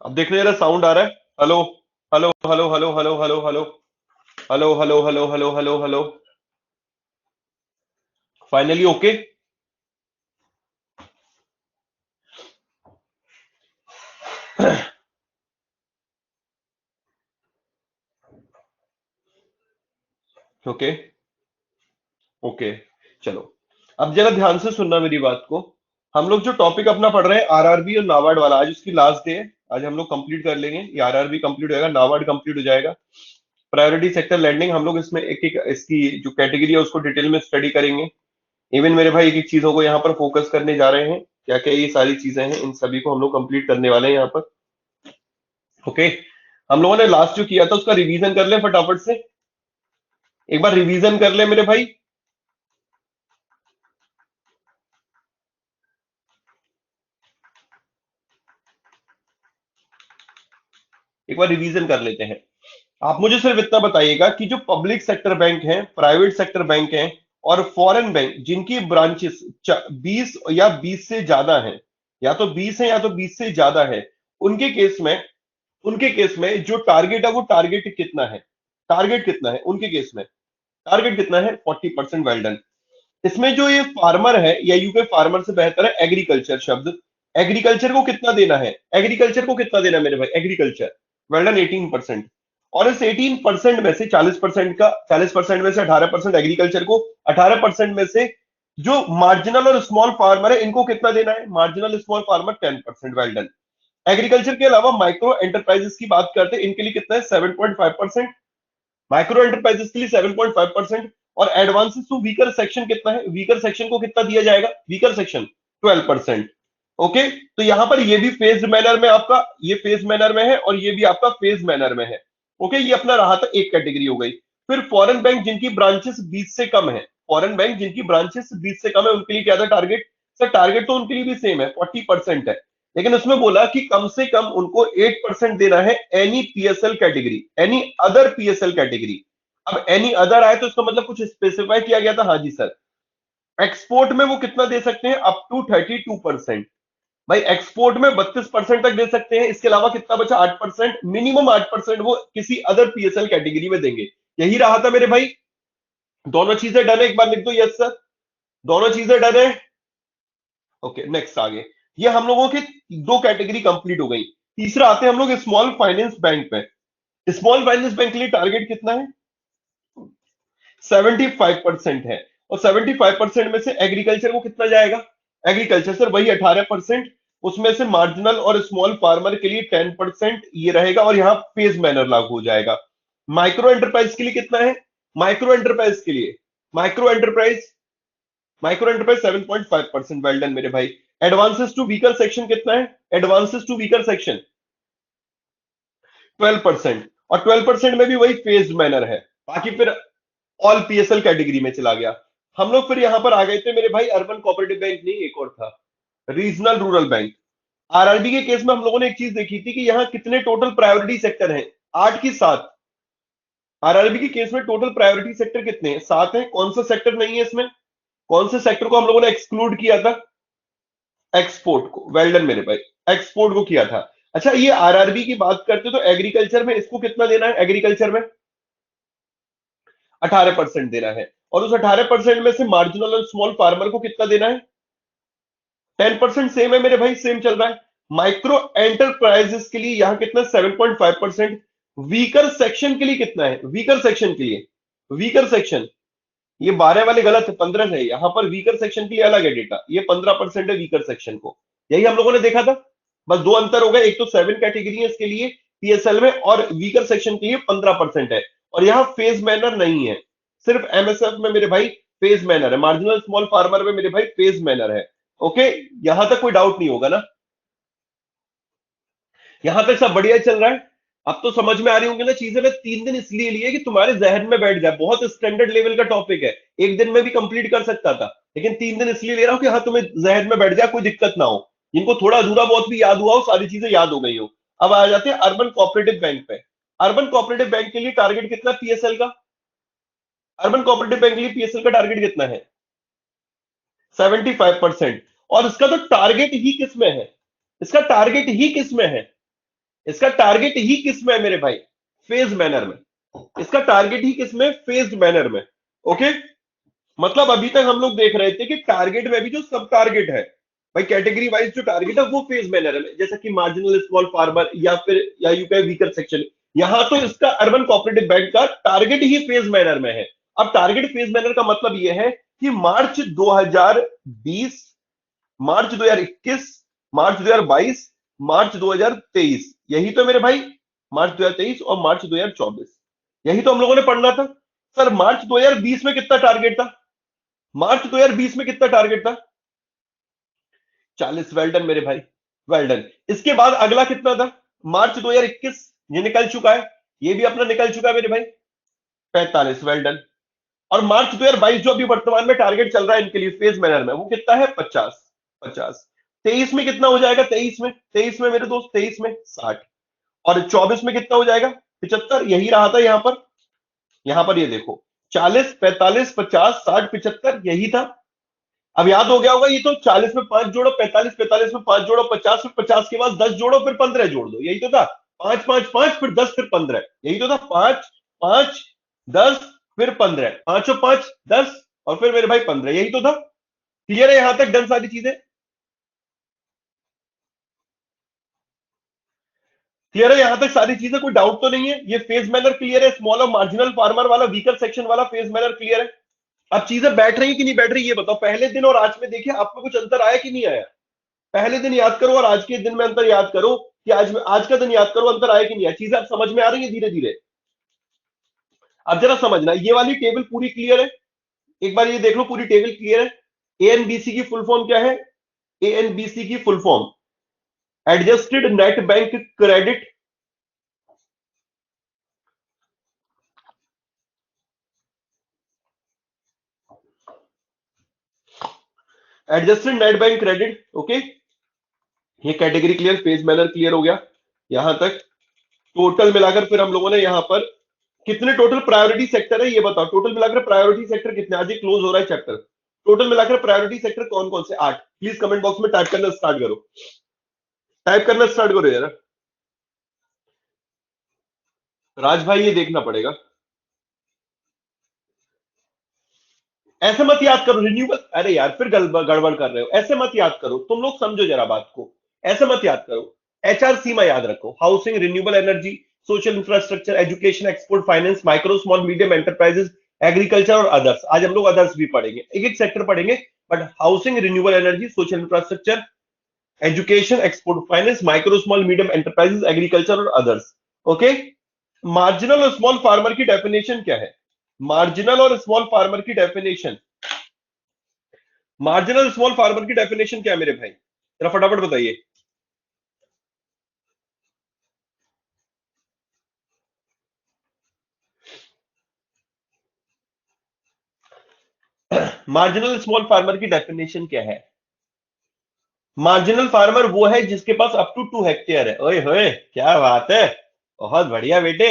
अब देख रहे जरा साउंड आ रहा है। Hello hello hello hello hello hello hello hello hello hello hello hello hello. Finally okay. Okay okay. चलो, अब जरा ध्यान से सुनना मेरी बात को। हम लोग जो टॉपिक अपना पढ़ रहे हैं आरआरबी और नाबार्ड वाला, आज उसकी लास्ट डे है। आज हम लोग कंप्लीट कर लेंगे, ये आरआरबी कंप्लीट हो जाएगा, नाबार्ड कंप्लीट हो जाएगा। प्रायोरिटी सेक्टर लैंडिंग हम लोग इसमें एक एक इसकी जो कैटेगरी है उसको डिटेल में स्टडी करेंगे। इवन मेरे भाई एक एक चीजों को यहाँ पर फोकस करने जा रहे हैं। क्या क्या ये सारी चीजें हैं, इन सभी को हम लोग कंप्लीट करने वाले हैं यहाँ पर। ओके। हम लोगों ने लास्ट जो किया था उसका रिवीजन कर ले फटाफट से। एक बार रिवीजन कर ले मेरे भाई। एक बार रिवीजन कर लेते हैं। आप मुझे सिर्फ इतना बताइएगा कि जो पब्लिक सेक्टर बैंक हैं, प्राइवेट सेक्टर बैंक हैं और फॉरेन बैंक जिनकी ब्रांचेस 20 या 20 से ज्यादा हैं, या तो 20 है या तो 20 से ज्यादा है, उनके केस में उनके केस में जो टारगेट है वो टारगेट कितना है? टारगेट कितना है उनके केस में? टारगेट कितना है? 40%। Well done. इसमें जो ये फार्मर है या यूके फार्मर से बेहतर है एग्रीकल्चर शब्द। एग्रीकल्चर को कितना देना है? एग्रीकल्चर को कितना देना है मेरे भाई? Agriculture well done 18%। और इस 18% में से 40% का 40% में से 18% एग्रीकल्चर को, 18% में से जो मार्जिनल और स्मॉल फार्मर है इनको कितना देना है? Marginal small farmer 10%। Well done. Agriculture के अलावा माइक्रो एंटरप्राइजेस की बात करते हैं, इनके लिए कितना है? 7.5%। माइक्रो एंटरप्राइजेस के लिए 7.5%। और एडवांसेस टू वीकर सेक्शन कितना है? वीकर सेक्शन को कितना दिया जाएगा? Weaker section 12%। ओके। तो यहां पर ये भी फेज मैनर में आपका, ये फेज मैनर में है और ये भी आपका फेज मैनर में है। ओके, ये अपना रहा था एक कैटेगरी हो गई। फिर फॉरेन बैंक जिनकी ब्रांचेस 20 से कम है, फॉरेन बैंक जिनकी ब्रांचेस 20 से कम है उनके लिए क्या था टारगेट? सर टारगेट तो उनके लिए भी सेम है, 40% है। लेकिन उसमें बोला कि कम से कम उनको 8% देना है any PSL category, any other PSL category. अब एनी अदर आए तो इसका मतलब कुछ स्पेसिफाई किया गया था? हाँ जी सर। एक्सपोर्ट में वो कितना दे सकते हैं? Up to 32%। भाई एक्सपोर्ट में 32% तक दे सकते हैं, इसके अलावा कितना बचा? 8%। मिनिमम 8% वो किसी अदर पीएसएल कैटेगरी में देंगे। यही रहा था मेरे भाई। दोनों चीजें डन है, एक बार लिख दो यस सर। दोनों चीजें डन है। ओके, नेक्स्ट आगे। ये हम लोगों की दो कैटेगरी कंप्लीट हो गई। तीसरा आते हैं हम लोग स्मॉल फाइनेंस बैंक पे। स्मॉल फाइनेंस बैंक के लिए टारगेट कितना है? 75% है। और 75% में से एग्रीकल्चर को कितना जाएगा? एग्रीकल्चर सर वही 18%। उसमें से मार्जिनल और स्मॉल फार्मर के लिए 10% ये रहेगा और यहाँ फेज मैनर लागू हो जाएगा। माइक्रो एंटरप्राइज के लिए कितना है? माइक्रो एंटरप्राइज के लिए, micro enterprise micro enterprise 7.5%। Well done मेरे भाई। एडवांसेस टू वीकर सेक्शन कितना है? Advances to weaker section 12%। और 12% में भी वही फेज मैनर है। बाकी फिर ऑल पीएसएल कैटेगरी में चला गया। हम लोग फिर यहां पर आ गए थे मेरे भाई, अर्बन कोऑपरेटिव बैंक नहीं, एक और था रीजनल रूरल बैंक। आरआरबी के केस में हम लोगों ने एक चीज देखी थी कि यहाँ कितने टोटल प्रायोरिटी सेक्टर हैं? 8 की 7। आरआरबी के केस में टोटल प्रायोरिटी सेक्टर कितने हैं? 7 है। कौन सा सेक्टर नहीं है इसमें? कौन से सेक्टर को हम लोगों ने एक्सक्लूड किया था? एक्सपोर्ट को। वेल्डन मेरे भाई, एक्सपोर्ट को किया था। अच्छा, ये आरआरबी की बात करते तो एग्रीकल्चर में इसको कितना देना है? एग्रीकल्चर में 18% देना है। और उस 18% में से मार्जिनल और स्मॉल फार्मर को कितना देना है? 10%। सेम है मेरे भाई, सेम चल रहा है। माइक्रो एंटरप्राइजेस के लिए यहां कितना? 7.5%। वीकर सेक्शन के लिए कितना है? वीकर सेक्शन के लिए, वीकर सेक्शन, ये 12 वाले गलत है, 15 है। यहां पर वीकर सेक्शन के लिए अलग है डेटा, ये 15% है वीकर सेक्शन को। यही हम लोगों ने देखा था। बस दो अंतर हो गए, एक तो 7 कैटेगरी है इसके लिए पीएसएल में, और वीकर सेक्शन के लिए 15% है। और यहाँ फेज मैनर नहीं है, सिर्फ एमएसएफ में मेरे भाई फेज मैनर है, मार्जिनल स्मॉल फार्मर में मेरे भाई फेज मैनर है। ओके, यहां तक कोई डाउट नहीं होगा ना? यहां तक सब बढ़िया चल रहा है। अब तो समझ में आ रही होंगी ना चीजें। मैं 3 दिन इसलिए लिए कि तुम्हारे जहन में बैठ जाए, बहुत स्टैंडर्ड लेवल का टॉपिक है। एक दिन में भी कंप्लीट कर सकता था, लेकिन 3 दिन इसलिए ले रहा हूं कि हाँ तुम्हें जहन में बैठ जाए, कोई दिक्कत ना हो। जिनको थोड़ा अधूरा बहुत भी याद हुआ हो, सारी चीजें याद हो गई हो। अब आ जाते हैं अर्बन कोऑपरेटिव बैंक पे। अर्बन कोऑपरेटिव बैंक के लिए टारगेट कितना पीएसएल का? अर्बन कोऑपरेटिव बैंक के लिए पीएसएल का टारगेट कितना है? 75%। और इसका तो टारगेट ही किस में है? इसका टारगेट ही किस में है? इसका टारगेट ही किस में है मेरे भाई? फेज मैनर में। इसका टारगेट ही किस में? फेज्ड मैनर में। ओके, मतलब अभी तक हम लोग देख रहे थे कि टारगेट में भी जो सब टारगेट है भाई, कैटेगरी वाइज जो टारगेट है वो फेज मैनर में, जैसा कि मार्जिनल स्मॉल फार्मर या फिर या यू कहे वीकर सेक्शन। यहां तो इसका अर्बन कोऑपरेटिव बैंक का टारगेट ही फेज मैनर में है। अब टारगेट फेज मैनर का मतलब यह है कि मार्च 2020, मार्च 2021, मार्च 2022, मार्च 2023, यही तो मेरे भाई, मार्च 2023 और मार्च 2024, यही तो हम लोगों ने पढ़ना था। सर मार्च 2020 में कितना टारगेट था? मार्च 2020 में कितना टारगेट था? 40। वेल्डन मेरे भाई, वेल्डन। इसके बाद अगला कितना था? मार्च 2021, ये निकल चुका है, ये भी अपना निकल चुका है मेरे भाई, 45। वेल्डन। और मार्च 2022 जो अभी वर्तमान में टारगेट चल रहा है इनके लिए फेज मैनर में, वो कितना है? 50। 50। 23 में कितना हो जाएगा? 23 में मेरे दोस्त, 23 में 60। और 24 में कितना हो जाएगा? 75। यही रहा था यहां पर ये देखो, 40, 45, 50, 60, 75, यही था। अब याद हो गया होगा, ये तो 40 में 5 जोड़ो, 45, 45 में 5 जोड़ो, 50 में 50 के बाद 10 जोड़ो, फिर 15 जोड़ दो, यही तो था। 5 5 5 फिर 10 फिर 15, यही तो था। 5 5 10 फिर 15, 5 और 5 10 और फिर मेरे भाई 15, यही तो था। क्लियर है यहां तक? डन सारी चीजें? क्लियर है यहां तक सारी चीजें? कोई डाउट तो नहीं है? ये फेज मैनर क्लियर है? स्मॉल और मार्जिनल फार्मर वाला, वीकर सेक्शन वाला फेज मैनर क्लियर है? अब चीजें बैठ रही कि नहीं बैठ रही ये बताओ। पहले दिन और आज में देखिए आपको कुछ अंतर आया कि नहीं आया? पहले दिन याद करो और आज के दिन में अंतर याद करो, कि आज का दिन याद करो, अंतर आया कि नहीं आया? चीजें आप समझ में आ रही है धीरे धीरे? अब जरा समझना, ये वाली टेबल पूरी क्लियर है? एक बार ये देख लो, पूरी टेबल क्लियर है? एएनबीसी की फुल फॉर्म क्या है? एएनबीसी की full form adjusted net bank credit, adjusted net bank credit. Okay, ये category clear, phase manner clear हो गया यहां तक। टोटल मिलाकर फिर हम लोगों ने यहां पर कितने टोटल प्रायोरिटी सेक्टर है ये बताओ। टोटल मिलाकर प्रायोरिटी सेक्टर कितने? आज ही क्लोज हो रहा है चैप्टर। टोटल मिलाकर प्रायोरिटी सेक्टर कौन कौन से? 8। प्लीज कमेंट बॉक्स में टाइप करना स्टार्ट करो, टाइप करना स्टार्ट करो यार। राज भाई ये देखना पड़ेगा, ऐसे मत याद करो रिन्यूएबल। अरे यार फिर गड़बड़ कर रहे हो, ऐसे मत याद करो, तुम लोग समझो जरा बात को। ऐसे मत याद करो, एचआरसी में याद रखो। Housing, renewable energy, social infrastructure, education, export finance, micro small medium enterprises, agriculture और अदर्स। आज हम लोग अदर्स भी पढ़ेंगे, एक एक सेक्टर पढ़ेंगे, but housing, renewable energy, social infrastructure, education, export finance, micro small medium enterprises, agriculture और अदर्स। ओके, मार्जिनल और स्मॉल फार्मर की डेफिनेशन क्या है? मार्जिनल और स्मॉल फार्मर की डेफिनेशन, मार्जिनल स्मॉल फार्मर की डेफिनेशन क्या है मेरे भाई? जरा फटाफट बताइए। मार्जिनल स्मॉल फार्मर की डेफिनेशन क्या है? मार्जिनल फार्मर वो है जिसके पास अप टू 2 हेक्टेयर है। ओए होए, क्या बात है, बहुत बढ़िया बेटे।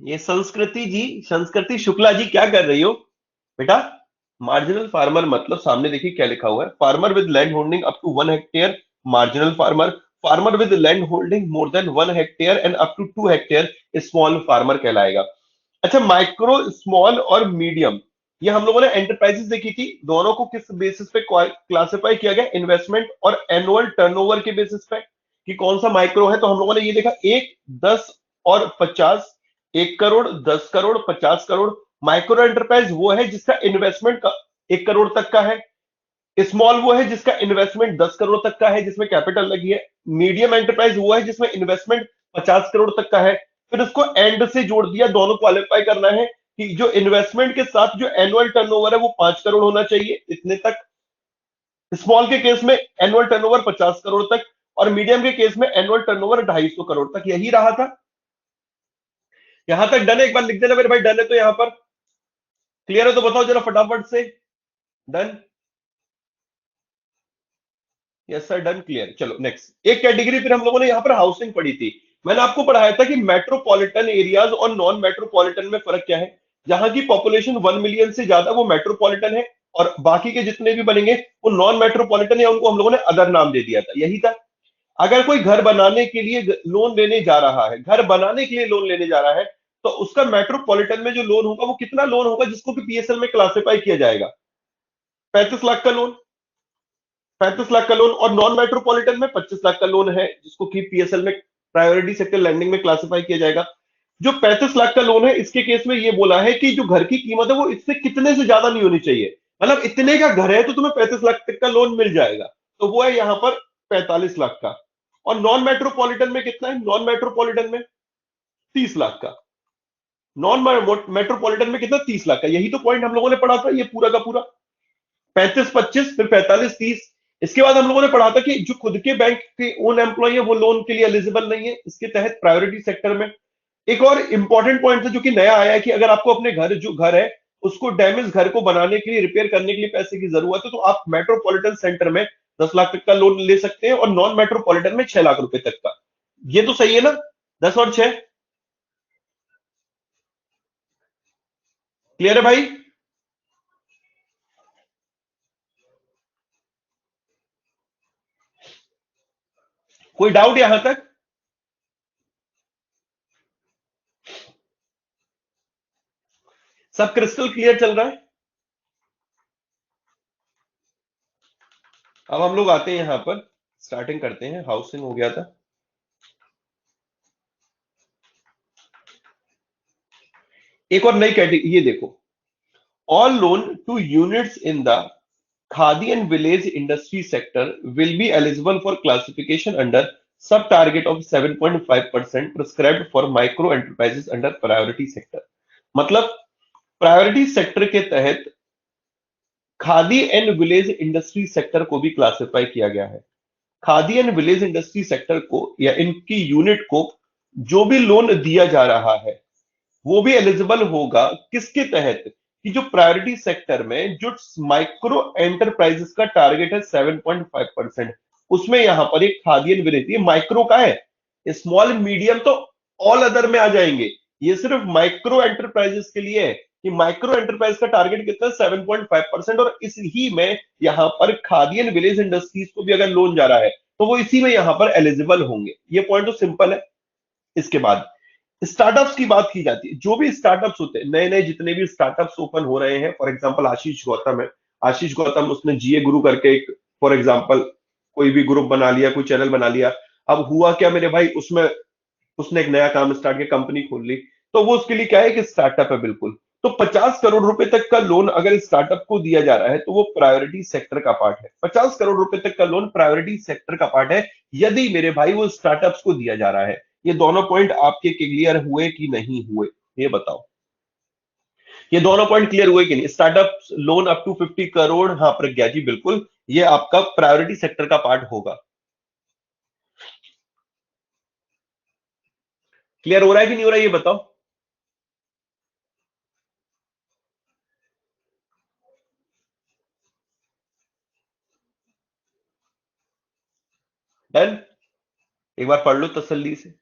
ये संस्कृति जी, संस्कृति शुक्ला जी, क्या कर रही हो बेटा? मार्जिनल फार्मर मतलब सामने देखिए क्या लिखा हुआ है, farmer with land holding up to 1 hectare marginal farmer, farmer with land holding more than 1 hectare and up to 2 hectare small farmer कहलाएगा। अच्छा, माइक्रो, स्मॉल और मीडियम, ये हम लोगों ने एंटरप्राइजेस देखी थी। दोनों को किस बेसिस पे क्लासिफाई किया गया? इन्वेस्टमेंट और एनुअल टर्नओवर के बेसिस पे, कि कौन सा माइक्रो है। तो हम लोगों ने ये देखा 1, 10 और 50, 1 करोड़, 10 करोड़, 50 करोड़। माइक्रो एंटरप्राइज वो है जिसका इन्वेस्टमेंट 1 करोड़ तक का है। स्मॉल वो है जिसका इन्वेस्टमेंट 10 करोड़ तक का है, जिसमें कैपिटल लगी है। मीडियम एंटरप्राइज वो है जिसमें इन्वेस्टमेंट 50 करोड़ तक का है। फिर उसको एंड से जोड़ दिया, दोनों क्वालिफाई करना है कि जो इन्वेस्टमेंट के साथ जो एनुअल टर्नओवर है वो 5 करोड़ होना चाहिए, इतने तक। स्मॉल के केस में एनुअल टर्नओवर 50 करोड़ तक, और मीडियम के केस में एनुअल टर्नओवर 250 करोड़ तक, यही रहा था। यहां तक डन है? एक बार लिख देना मेरे भाई, डन है तो यहां पर क्लियर है तो बताओ जरा फटाफट से। Done? Yes sir, done, clear. चलो नेक्स्ट एक कैटेगरी फिर हम लोगों ने यहां पर हाउसिंग पढ़ी थी। मैंने आपको पढ़ाया था कि मेट्रोपॉलिटन एरियाज और नॉन मेट्रोपॉलिटन में फर्क क्या है। जहां की पॉपुलेशन 1 मिलियन से ज्यादा वो मेट्रोपॉलिटन है, और बाकी के जितने भी बनेंगे वो नॉन मेट्रोपॉलिटन, या उनको हम लोगों ने अदर नाम दे दिया था, यही था। अगर कोई घर बनाने के लिए लोन लेने जा रहा है, घर बनाने के लिए लोन लेने जा रहा है, तो उसका मेट्रोपॉलिटन में जो लोन होगा वो कितना लोन होगा जिसको कि पीएसएल में क्लासिफाई किया जाएगा? 35 लाख का लोन। 35 लाख का लोन। और नॉन मेट्रोपॉलिटन में 25 लाख का लोन है जिसको कि पीएसएल में प्रायोरिटी सेक्टर लैंडिंग में क्लासिफाई किया जाएगा। जो 35 लाख का लोन है इसके केस में ये बोला है कि जो घर की कीमत है वो इससे कितने से ज्यादा नहीं होनी चाहिए। मतलब इतने का घर है तो तुम्हें 35 लाख तक का लोन मिल जाएगा। तो वो है यहां पर 45 लाख का। और नॉन मेट्रोपॉलिटन में कितना है? नॉन मेट्रोपॉलिटन में 30 लाख का। नॉन मेट्रोपॉलिटन में कितना? 30 लाख का। यही तो पॉइंट हम लोगों ने पढ़ा था, ये पूरा का पूरा। 35 25 फिर 45 30। इसके बाद हम लोगों ने पढ़ा था कि जो खुद के बैंक के ओन एम्प्लॉय है वो लोन के लिए एलिजिबल नहीं है इसके तहत प्रायोरिटी सेक्टर में। एक और इंपॉर्टेंट पॉइंट है जो कि नया आया है कि अगर आपको अपने घर है उसको डैमेज घर को बनाने के लिए, रिपेयर करने के लिए पैसे की जरूरत है, तो आप मेट्रोपॉलिटन सेंटर में 10 लाख तक का लोन ले सकते हैं और नॉन मेट्रोपॉलिटन में 6 लाख रुपए तक का। ये तो सही है ना? 10 और 6 क्लियर है भाई? कोई डाउट यहां तक? सब क्रिस्टल क्लियर चल रहा है? अब हम लोग आते हैं यहां पर, स्टार्टिंग करते हैं। हाउसिंग हो गया था। एक और नई कैटेगरी ये देखो, all loan to units in the khadi and village industry sector will be eligible for classification under sub target of 7.5% prescribed for micro enterprises under priority sector. मतलब प्रायोरिटी सेक्टर के तहत khadi and village industry sector को भी classify किया गया है। Khadi and village industry sector को या इनकी यूनिट को जो भी लोन दिया जा रहा है वो भी एलिजिबल होगा किसके तहत? कि जो प्रायोरिटी सेक्टर में जो माइक्रो एंटरप्राइजेस का टारगेट है 7.5%, उसमें यहां पर एक खादी एंड विलेज, ये माइक्रो का है। स्मॉल मीडियम तो ऑल अदर में आ जाएंगे, ये सिर्फ माइक्रो एंटरप्राइजेस के लिए है कि माइक्रो एंटरप्राइज का टारगेट कितना है? 7.5%। और इस ही में यहां पर खादी एंड विलेज इंडस्ट्रीज को भी अगर लोन जा रहा है तो वो इसी में यहां पर एलिजिबल होंगे। ये पॉइंट तो सिंपल है। इसके बाद स्टार्टअप्स की बात की जाती है। जो भी स्टार्टअप्स होते हैं, नए नए जितने भी स्टार्टअप्स ओपन हो रहे हैं, फॉर एग्जांपल आशीष गौतम है। आशीष गौतम उसने जीए गुरु करके एक, फॉर एग्जांपल, कोई भी ग्रुप बना लिया, कोई चैनल बना लिया। अब हुआ क्या मेरे भाई, उसमें उसने एक नया काम स्टार्ट किया, कंपनी खोल ली। तो वो उसके लिए क्या है कि स्टार्टअप है बिल्कुल। तो 50 करोड़ रुपए तक का लोन अगर स्टार्टअप को दिया जा रहा है तो वो प्रायोरिटी सेक्टर का पार्ट है। 50 करोड़ रुपए तक का लोन प्रायोरिटी सेक्टर का पार्ट है यदि मेरे भाई वो स्टार्टअप्स को दिया जा रहा है। ये दोनों पॉइंट आपके क्लियर हुए कि नहीं हुए? ये बताओ। ये दोनों पॉइंट क्लियर हुए कि नहीं? Startup loan up to 50 crore, हाँ प्रज्ञा जी बिल्कुल, ये आपका प्रायोरिटी सेक्टर का पार्ट होगा। क्लियर हो रहा है कि नहीं हो रहा है ये बताओ। डन? एक बार पढ़ लो तसल्ली से।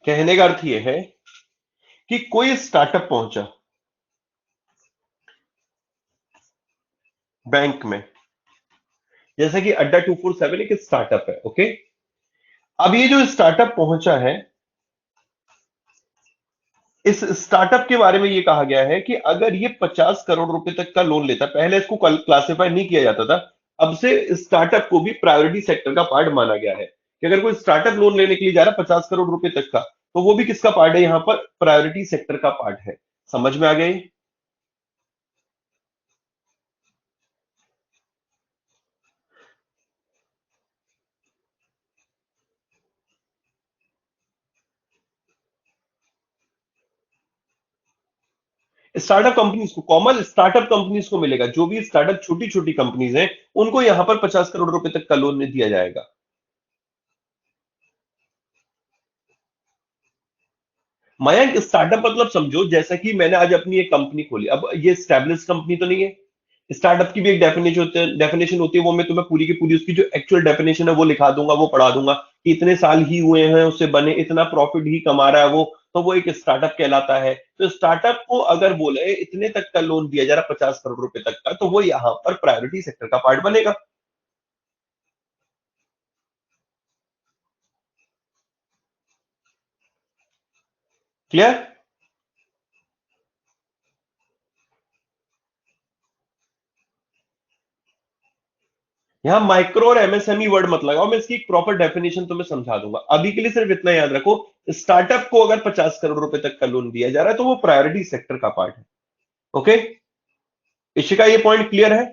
कहने का अर्थ ये है कि कोई स्टार्टअप पहुंचा बैंक में, जैसे कि अड्डा 247 एक स्टार्टअप है, ओके। अब ये जो स्टार्टअप पहुंचा है, इस स्टार्टअप के बारे में ये कहा गया है कि अगर ये 50 करोड़ रुपए तक का लोन लेता, पहले इसको क्लासिफाई नहीं किया जाता था, अब से स्टार्टअप को भी प्रायोरिटी सेक्टर का पार्ट माना गया है कि अगर कोई स्टार्टअप लोन लेने के लिए जा रहा है 50 करोड़ रुपए तक का, तो वो भी किसका पार्ट है? यहां पर प्रायोरिटी सेक्टर का पार्ट है। समझ में आ गई? स्टार्टअप कंपनीज को, कॉमन स्टार्टअप कंपनीज को मिलेगा। जो भी स्टार्टअप छोटी छोटी कंपनीज हैं उनको यहां पर 50 करोड़ रुपए तक का लोन दिया जाएगा। मयंक, स्टार्टअप मतलब समझो जैसा कि मैंने आज अपनी एक कंपनी खोली, अब ये स्टैब्लिश कंपनी तो नहीं है, स्टार्टअप की भी एक डेफिनेशन होती है, वो मैं तुम्हें पूरी की पूरी उसकी जो एक्चुअल डेफिनेशन है वो लिखा दूंगा, वो पढ़ा दूंगा कि इतने साल ही हुए हैं उसे बने, इतना प्रॉफिट ही कमा रहा है वो, तो वो एक स्टार्टअप कहलाता है। तो स्टार्टअप को अगर बोले इतने तक का लोन दिया जा रहा 50 करोड़ रुपए तक का, तो वो यहां पर प्रायोरिटी सेक्टर का पार्ट बनेगा। क्लियर? यहाँ माइक्रो और एमएसएमई वर्ड मत लगाओ, मैं इसकी एक प्रॉपर डेफिनेशन तुम्हें समझा दूंगा। अभी के लिए सिर्फ इतना याद रखो, स्टार्टअप को अगर 50 करोड़ रुपए तक का लोन दिया जा रहा है तो वो प्रायोरिटी सेक्टर का पार्ट है। ओके, इशिका ये पॉइंट क्लियर है?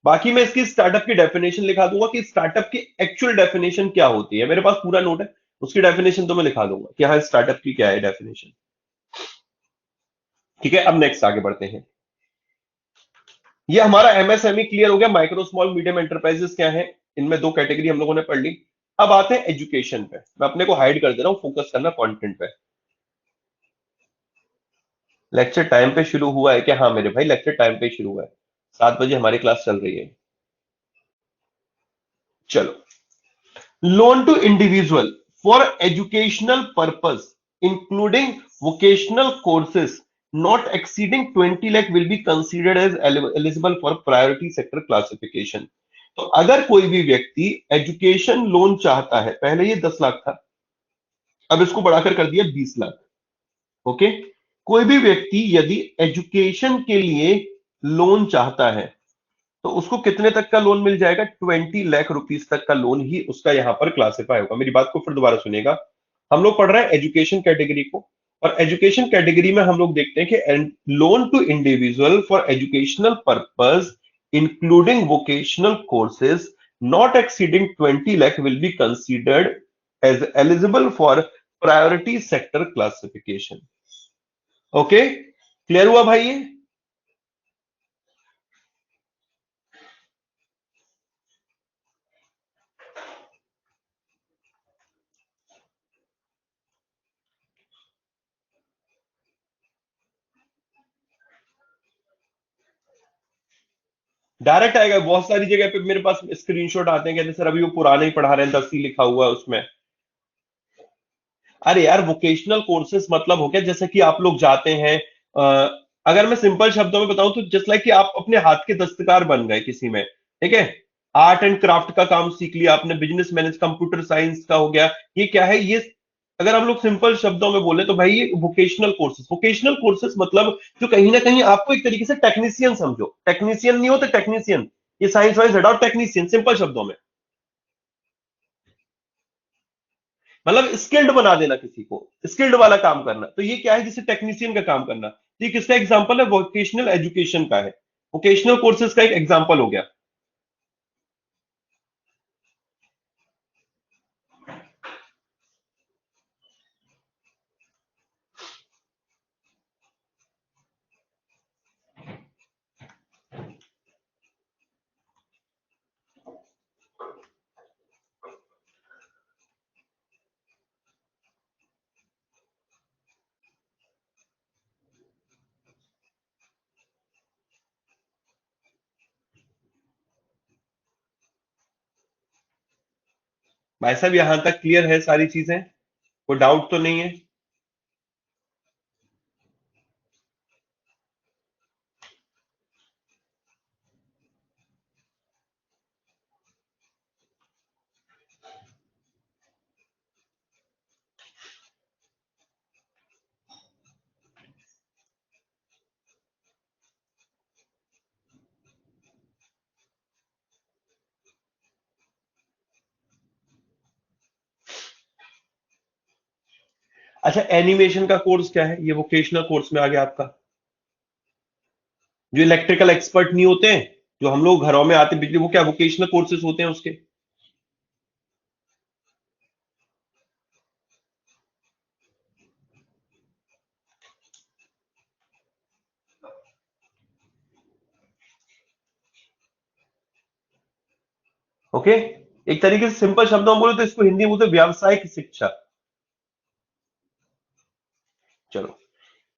बाकी मैं इसकी स्टार्टअप की डेफिनेशन लिखा दूंगा कि स्टार्टअप की एक्चुअल डेफिनेशन क्या होती है, मेरे पास पूरा नोट है, उसकी डेफिनेशन तो मैं लिखा दूंगा कि हाँ स्टार्टअप की क्या है डेफिनेशन। ठीक है, अब नेक्स्ट आगे बढ़ते हैं। ये हमारा एमएसएमई क्लियर हो गया, माइक्रो स्मॉल मीडियम एंटरप्राइजेस क्या है, इनमें दो कैटेगरी हम लोगों ने पढ़ ली। अब आते हैं एजुकेशन पे, मैं अपने को हाइड कर दे रहा हूं, फोकस करना कंटेंट पे। लेक्चर टाइम पे शुरू हुआ है क्या? हाँ मेरे भाई, लेक्चर टाइम पे शुरू हुआ है, 7 बजे हमारी क्लास चल रही है। चलो, loan to individual for educational purpose including vocational courses not exceeding 20 lakh will be considered as eligible for priority sector classification. तो अगर कोई भी व्यक्ति एजुकेशन लोन चाहता है, पहले ये 10 लाख था, अब इसको बढ़ाकर कर दिया 20 लाख। ओके, कोई भी व्यक्ति यदि एजुकेशन के लिए लोन चाहता है तो उसको कितने तक का लोन मिल जाएगा? 20 लाख रुपीस तक का लोन ही उसका यहां पर क्लासिफाई होगा। मेरी बात को फिर दोबारा सुनिएगा, हम लोग पढ़ रहे हैं एजुकेशन कैटेगरी को, और एजुकेशन कैटेगरी में हम लोग देखते हैं कि loan to individual for educational purpose including vocational courses not exceeding 20 lakh will be considered as eligible for priority sector classification. Okay, clear हुआ भाई ये? डायरेक्ट आएगा, बहुत सारी जगह पे मेरे पास स्क्रीनशॉट आते हैं, कहते हैं सर अभी वो पुराना ही पढ़ा रहे हैं, 10 ही लिखा हुआ है उसमें। अरे यार, वोकेशनल कोर्सेज मतलब हो गया जैसे कि आप लोग जाते हैं, अगर मैं सिंपल शब्दों में बताऊं तो जस्ट लाइक कि आप अपने हाथ के दस्तकार बन गए किसी में, ठीक है, आर्ट एंड क्राफ्ट का काम सीख लिया आपने, बिजनेस मैनेज, कंप्यूटर साइंस का हो गया, ये क्या है ये? अगर हम लोग सिंपल शब्दों में बोले तो भाई ये वोकेशनल कोर्सेज मतलब जो कहीं ना कहीं आपको एक तरीके से टेक्नीशियन समझो, टेक्नीशियन नहीं होते टेक्नीशियन, ये साइंस वाइज हटाओ, टेक्नीशियन सिंपल शब्दों में मतलब स्किल्ड बना देना किसी को, स्किल्ड वाला काम करना, तो ये क्या है? जिसे टेक्नीशियन का काम करना। तो ये किसका एग्जांपल है? वोकेशनल एजुकेशन का है, वोकेशनल कोर्सेज का एक एग्जांपल हो गया। भाई साहब यहां तक क्लियर है सारी चीजें? कोई डाउट तो नहीं है? अच्छा, एनिमेशन का कोर्स क्या है? ये वोकेशनल कोर्स में आ गया आपका। जो इलेक्ट्रिकल एक्सपर्ट नहीं होते हैं, जो हम लोग घरों में आते बिजली, वो क्या वोकेशनल कोर्सेज होते हैं उसके? ओके, एक तरीके से सिंपल शब्दों में बोले तो इसको हिंदी में बोलते हैं व्यावसायिक शिक्षा। चलो,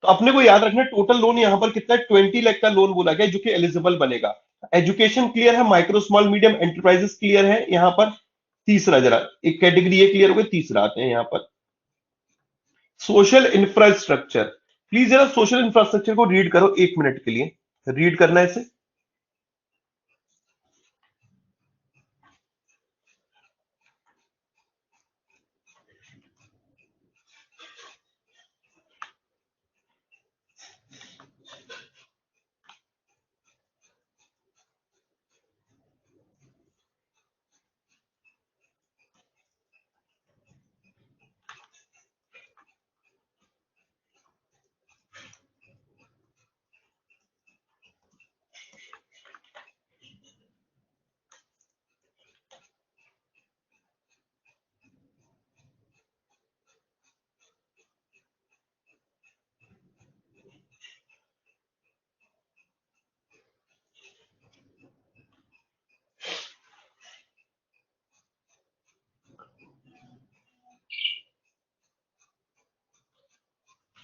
तो अपने को याद रखना टोटल लोन यहां पर कितना है, 20 लाख का लोन बोला गया जो कि एलिजिबल बनेगा। एजुकेशन क्लियर है, micro small medium enterprises clear है यहां पर। तीसरा जरा एक कैटेगरी ये क्लियर हो गई, तीसरा आते हैं यहां पर सोशल इंफ्रास्ट्रक्चर। प्लीज जरा सोशल इंफ्रास्ट्रक्चर को रीड करो 1 मिनट के लिए, रीड करना है इसे।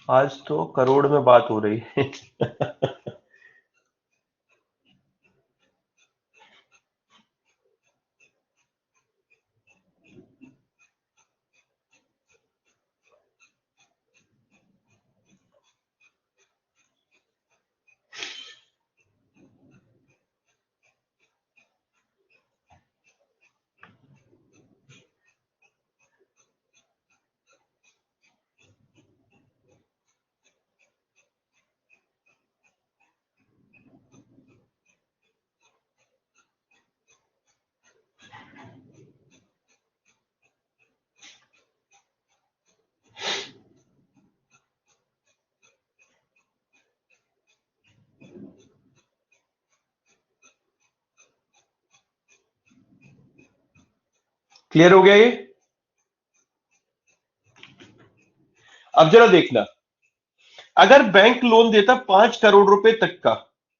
आज तो करोड़ में बात हो रही है। क्लियर हो गया ये? अब जरा देखना, अगर बैंक लोन देता 5 करोड़ रुपए तक का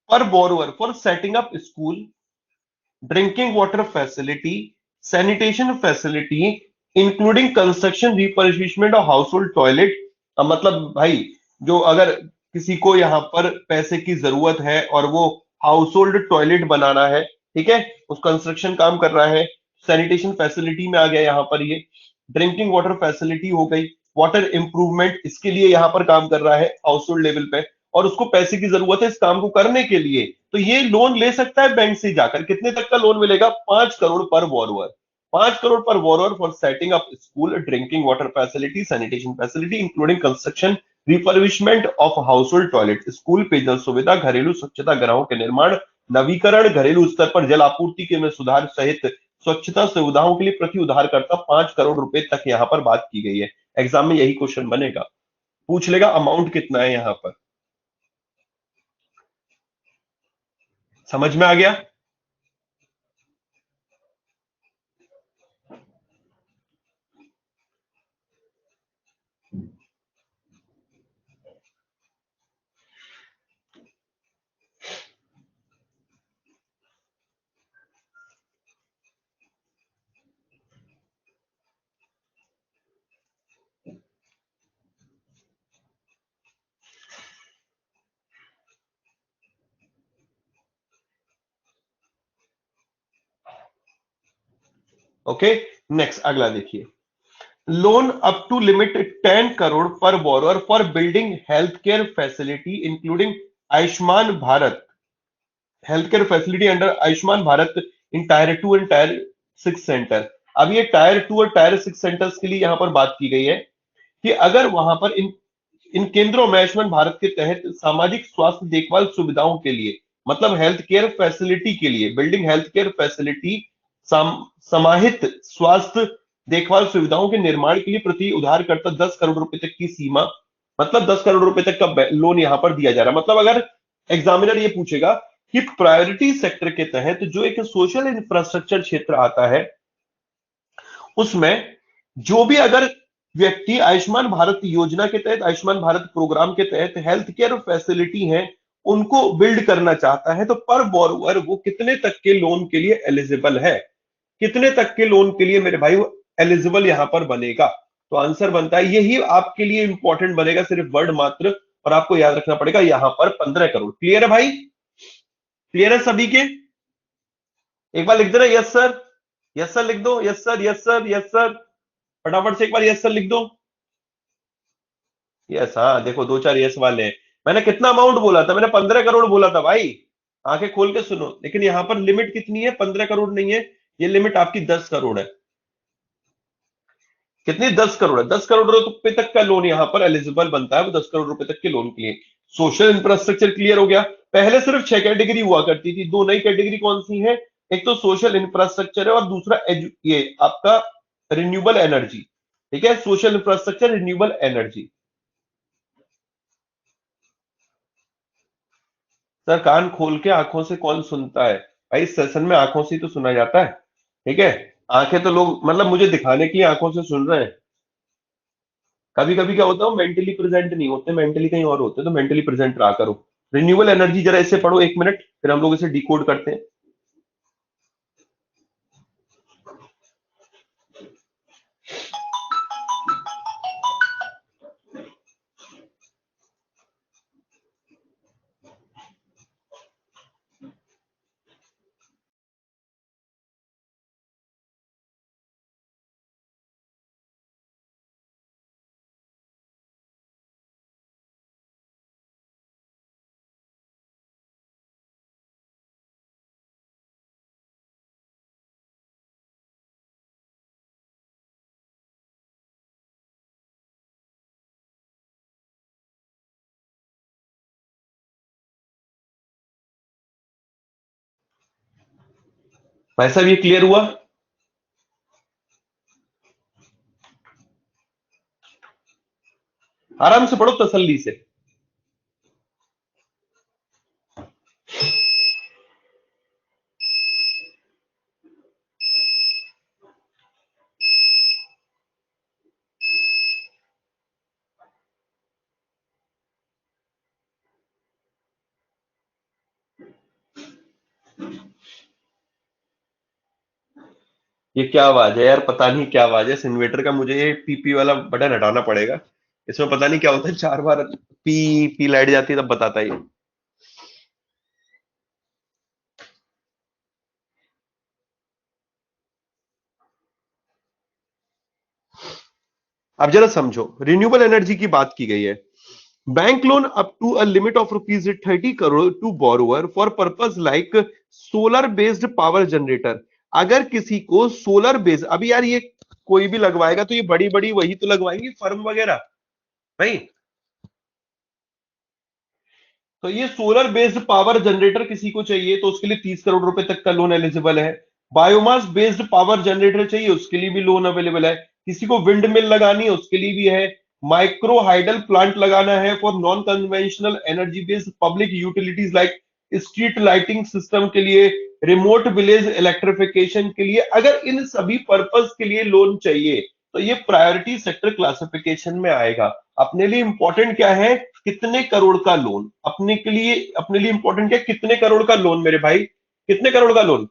पर borrower for setting up school, drinking water facility, sanitation facility, including construction refurbishment और हाउस होल्ड टॉयलेट। मतलब भाई, जो अगर किसी को यहाँ पर पैसे की जरूरत है और वो हाउस होल्ड टॉयलेट बनाना है, ठीक है, उस कंस्ट्रक्शन काम कर रहा है, सैनिटेशन फैसिलिटी में आ गया यहाँ पर ये, ड्रिंकिंग वाटर फैसिलिटी हो गई, वाटर इंप्रूवमेंट इसके लिए यहाँ पर काम कर रहा है हाउस होल्ड लेवल पे, और उसको पैसे की जरूरत है इस काम को करने के लिए, तो ये लोन ले सकता है बैंक से जाकर। कितने तक का लोन मिलेगा? 5 crore per borrower. 5 crore per borrower for setting up school, drinking water facility, sanitation facility including construction refurbishment of house hold toilet, school पेयजल सुविधा, घरेलू स्वच्छता गृहों के निर्माण, नवीकरण, घरेलू स्तर पर जल आपूर्ति के में सुधार सहित स्वच्छता सुविधाओं के लिए प्रति उधारकर्ता 5 करोड़ रुपए तक यहाँ पर बात की गई है। एग्जाम में यही क्वेश्चन बनेगा, पूछ लेगा अमाउंट कितना है यहाँ पर। समझ में आ गया? ओके, नेक्स्ट अगला देखिए, loan up to limit 10 crore per borrower for building health care facility including Ayushman Bharat, health care facility under Ayushman Bharat in tier 2 and tier 6 centre. अब ये टायर 2 और टायर 6 सेंटर्स के लिए यहां पर बात की गई है कि अगर वहां पर इन इन केंद्रों में आयुष्मान भारत के तहत सामाजिक स्वास्थ्य देखभाल सुविधाओं के लिए, मतलब हेल्थ केयर फैसिलिटी के लिए, बिल्डिंग हेल्थ केयर फैसिलिटी, समाहित स्वास्थ्य देखभाल सुविधाओं के निर्माण के लिए प्रति उधारकर्ता 10 करोड़ रुपए तक की सीमा, मतलब 10 करोड़ रुपए तक का लोन यहां पर दिया जा रहा है। मतलब अगर एग्जामिनर ये पूछेगा कि प्रायोरिटी सेक्टर के तहत जो एक सोशल इंफ्रास्ट्रक्चर क्षेत्र आता है, उसमें जो भी अगर व्यक्ति आयुष्मान भारत योजना के तहत, आयुष्मान भारत प्रोग्राम के तहत हेल्थ केयर फैसिलिटी है उनको बिल्ड करना चाहता है, तो पर बोरोवर वो कितने तक के लोन के लिए एलिजिबल है, कितने तक के लोन के लिए मेरे भाई वो एलिजिबल यहां पर बनेगा। तो आंसर बनता है, यही आपके लिए इंपॉर्टेंट बनेगा, सिर्फ वर्ड मात्र, और आपको याद रखना पड़ेगा यहां पर 15 करोड़। क्लियर है भाई? क्लियर है सभी के? एक बार लिख देना यस सर, यस सर लिख दो, yes sir, yes sir, yes sir, फटाफट से एक बार यस सर लिख दो। यस, हाँ देखो दो चार यस वाले हैं। मैंने कितना अमाउंट बोला था? मैंने 15 करोड़ बोला था भाई। आंखें खोल के सुनो, लेकिन यहां पर लिमिट कितनी है? 15 करोड़ नहीं है, ये लिमिट आपकी 10 करोड़ है। कितनी? 10 करोड़ है। 10 करोड़ रुपए तक का लोन यहां पर एलिजिबल बनता है, वो 10 करोड़ रुपए तक के लोन के लिए। सोशल इंफ्रास्ट्रक्चर क्लियर हो गया। पहले सिर्फ 6 कैटेगरी हुआ करती थी, दो नई कैटेगरी कौन सी है? एक तो सोशल इंफ्रास्ट्रक्चर है और दूसरा ये आपका रिन्यूएबल एनर्जी। ठीक है, social infrastructure, renewable energy. Sir कान खोल के आंखों से कौन सुनता है? भाई इस सेशन में आंखों से ही तो सुना जाता है। ठीक है, आंखें तो लोग मतलब मुझे दिखाने के लिए आंखों से सुन रहे हैं। कभी कभी क्या होता है, मेंटली प्रेजेंट नहीं होते, मेंटली कहीं और होते हैं, तो मेंटली प्रेजेंट रहा करो। रिन्यूएबल एनर्जी जरा इसे पढ़ो 1 मिनट, फिर हम लोग इसे डिकोड करते हैं। भाई साहब ये क्लियर हुआ? आराम से पढ़ो तसल्ली से। ये क्या आवाज है यार? पता नहीं क्या आवाज है इस इन्वेटर का, मुझे ये पीपी वाला बटन हटाना पड़ेगा। इसमें पता नहीं क्या होता है, 4 बार पी पी लाइट जाती है तब बताता है ये। अब जरा समझो, रिन्यूएबल एनर्जी की बात की गई है। Bank loan up to a limit of ₹30 crore to borrower for purpose like solar based power generator. अगर किसी को सोलर बेस्ड, अभी यार ये कोई भी लगवाएगा तो ये बड़ी बड़ी वही तो लगवाएंगे फर्म वगैरह भाई। तो ये सोलर बेस्ड पावर जनरेटर किसी को चाहिए तो उसके लिए 30 करोड़ रुपए तक का लोन एलिजिबल है। बायोमास बेस्ड पावर जनरेटर चाहिए, उसके लिए भी लोन अवेलेबल है। किसी को विंड मिल लगानी है उसके लिए भी है। माइक्रो हाइडल प्लांट लगाना है for non conventional energy based public utilities like street lighting system के लिए, रिमोट विलेज इलेक्ट्रिफिकेशन के लिए, अगर इन सभी पर्पस के लिए लोन चाहिए तो ये प्रायोरिटी सेक्टर क्लासिफिकेशन में आएगा। अपने लिए इंपॉर्टेंट क्या है? कितने करोड़ का लोन? अपने लिए इंपॉर्टेंट क्या? कितने करोड़ का लोन मेरे भाई? कितने करोड़ का लोन?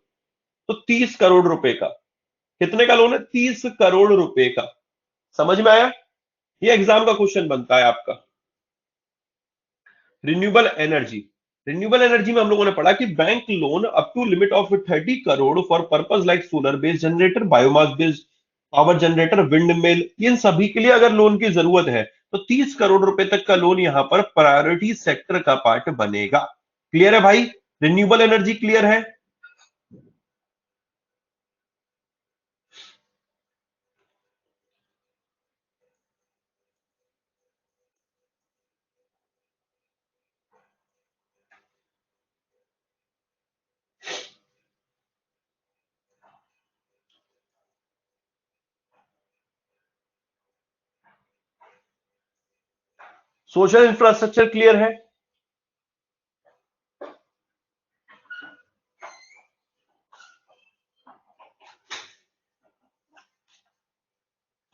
तो 30 करोड़ रुपए का। कितने का लोन है? 30 करोड़ रुपए का। समझ में आया? ये एग्जाम का क्वेश्चन बनता है आपका। रिन्यूएबल एनर्जी, रिन्यूएबल एनर्जी में हम लोगों ने पढ़ा कि bank loan up to limit of 30 crore for purpose like solar based generator, biomass based power generator, wind mill, इन सभी के लिए अगर लोन की जरूरत है तो 30 करोड़ रुपए तक का लोन यहां पर प्रायोरिटी सेक्टर का पार्ट बनेगा। क्लियर है भाई? रिन्यूएबल एनर्जी क्लियर है? सोशल इंफ्रास्ट्रक्चर क्लियर है?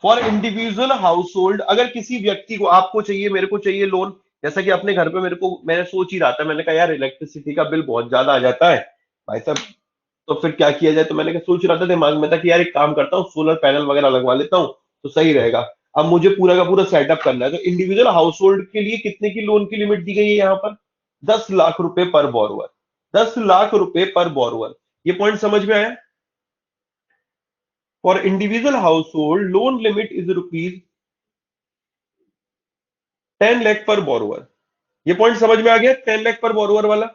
फॉर इंडिविजुअल हाउस होल्ड, अगर किसी व्यक्ति को, आपको चाहिए, मेरे को चाहिए लोन, जैसा कि अपने घर पे मेरे को, मैंने सोच ही रहा था, मैंने कहा यार इलेक्ट्रिसिटी का बिल बहुत ज्यादा आ जाता है भाई साहब, तो फिर क्या किया जाए? तो मैंने कहा, सोच रहा था दिमाग में था कि यार एक काम करता हूँ, सोलर पैनल वगैरह लगवा लेता हूँ तो सही रहेगा। अब मुझे पूरा का पूरा सेटअप करना है, तो इंडिविजुअल हाउस होल्ड के लिए कितने की लोन की लिमिट दी गई है यहाँ पर? 10 लाख रुपए पर बोरोवर। 10 लाख रुपए पर बोरोवर। ये पॉइंट समझ में आया? For individual house hold loan limit is ₹10 lakh per borrower. ये पॉइंट समझ में आ गया? 10 लाख पर बोरोवर वाला।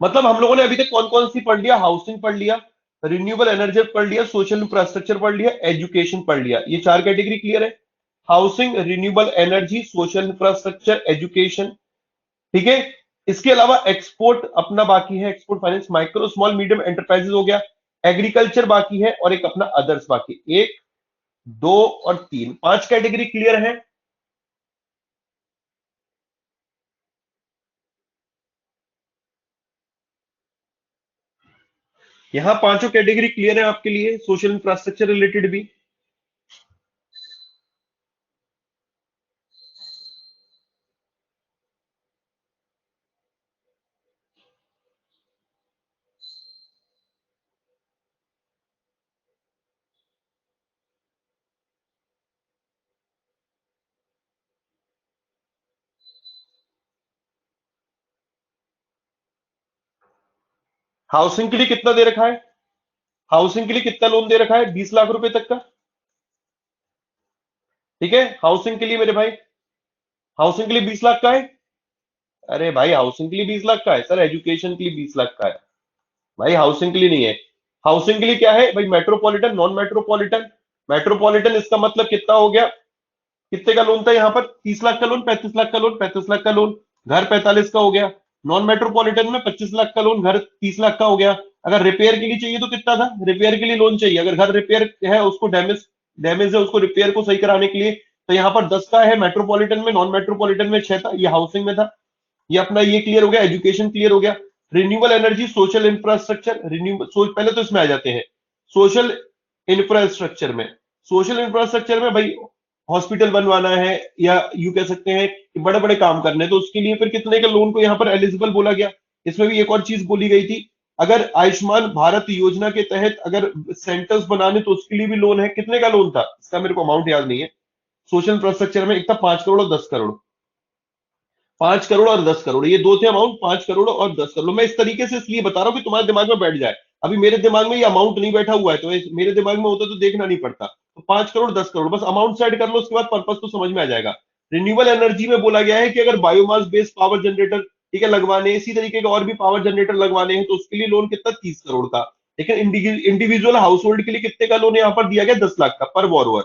मतलब हम लोगों ने अभी तक कौन कौन सी पढ़ लिया? हाउसिंग पढ़ लिया, रिन्यूएबल एनर्जी पढ़ लिया, सोशल इंफ्रास्ट्रक्चर पढ़ लिया, एजुकेशन पढ़ लिया। ये 4 कैटेगरी क्लियर है? Housing, renewable energy, social infrastructure, education. ठीक है। इसके अलावा एक्सपोर्ट अपना बाकी है, export finance, micro small medium enterprises हो गया, एग्रीकल्चर बाकी है, और एक अपना अदर्स बाकी। 1, 2 और 3, 5 कैटेगरी क्लियर है? यहां पांचों कैटेगरी क्लियर है आपके लिए, सोशल इंफ्रास्ट्रक्चर रिलेटेड भी। हाउसिंग के लिए कितना दे रखा है? हाउसिंग के लिए कितना लोन दे रखा है? 20 लाख रुपए तक का। ठीक है, हाउसिंग के लिए मेरे भाई, हाउसिंग के लिए 20 लाख का है। अरे भाई, हाउसिंग के लिए 20 लाख का है सर, एजुकेशन के लिए 20 लाख का है। भाई हाउसिंग के लिए नहीं है। हाउसिंग के लिए क्या है भाई? Metropolitan, non metropolitan. मेट्रोपॉलिटन इसका मतलब कितना हो गया? कितने का लोन था यहाँ पर? 30 लाख का लोन, 35 लाख का लोन, 35 लाख का लोन, घर 45 का हो गया। नॉन मेट्रोपॉलिटन में 25 लाख का लोन, घर 30 लाख का हो गया। अगर रिपेयर के लिए चाहिए तो कितना था? रिपेयर के लिए लोन चाहिए, अगर घर रिपेयर है, उसको डैमेज डैमेज है, उसको रिपेयर को सही कराने के लिए, तो यहाँ पर 10 का है मेट्रोपॉलिटन में, नॉन मेट्रोपॉलिटन में 6 था, ये हाउसिंग में था। ये अपना ये क्लियर हो गया, एजुकेशन क्लियर हो गया। रिन्यूएबल एनर्जी, सोशल इंफ्रास्ट्रक्चर, पहले तो इसमें आ जाते हैं। सोशल इंफ्रास्ट्रक्चर में, सोशल इंफ्रास्ट्रक्चर में भाई हॉस्पिटल बनवाना है, या यू कह सकते हैं कि बड़े बड़े काम करने हैं, तो उसके लिए फिर कितने का लोन को यहाँ पर एलिजिबल बोला गया? इसमें भी एक और चीज बोली गई थी, अगर आयुष्मान भारत योजना के तहत अगर सेंटर्स बनाने, तो उसके लिए भी लोन है। कितने का लोन था इसका मेरे को अमाउंट याद नहीं है। सोशल इंफ्रास्ट्रक्चर में एक था 5 करोड़ और 10 करोड़। 5 करोड़ और 10 करोड़, ये दो थे अमाउंट, 5 करोड़ और 10 करोड़। मैं इस तरीके से इसलिए बता रहा हूँ कि तुम्हारे दिमाग में बैठ जाए। अभी मेरे दिमाग में ये अमाउंट नहीं बैठा हुआ है, तो मेरे दिमाग में होता तो देखना नहीं पड़ता। तो 5 करोड़ 10 करोड़, बस अमाउंट सेट कर लो, उसके बाद पर्पस तो समझ में आ जाएगा। रिन्यूएबल एनर्जी में बोला गया है कि अगर बायोमास बेस्ड पावर जनरेटर, ठीक है, लगवाने, इसी तरीके के और भी पावर जनरेटर लगवाने हैं, तो उसके लिए लोन कितना? 30 करोड़ का। लेकिन इंडिविजुअल हाउस होल्ड के लिए कितने का लोन यहाँ पर दिया गया? 10 लाख का पर बोरोवर।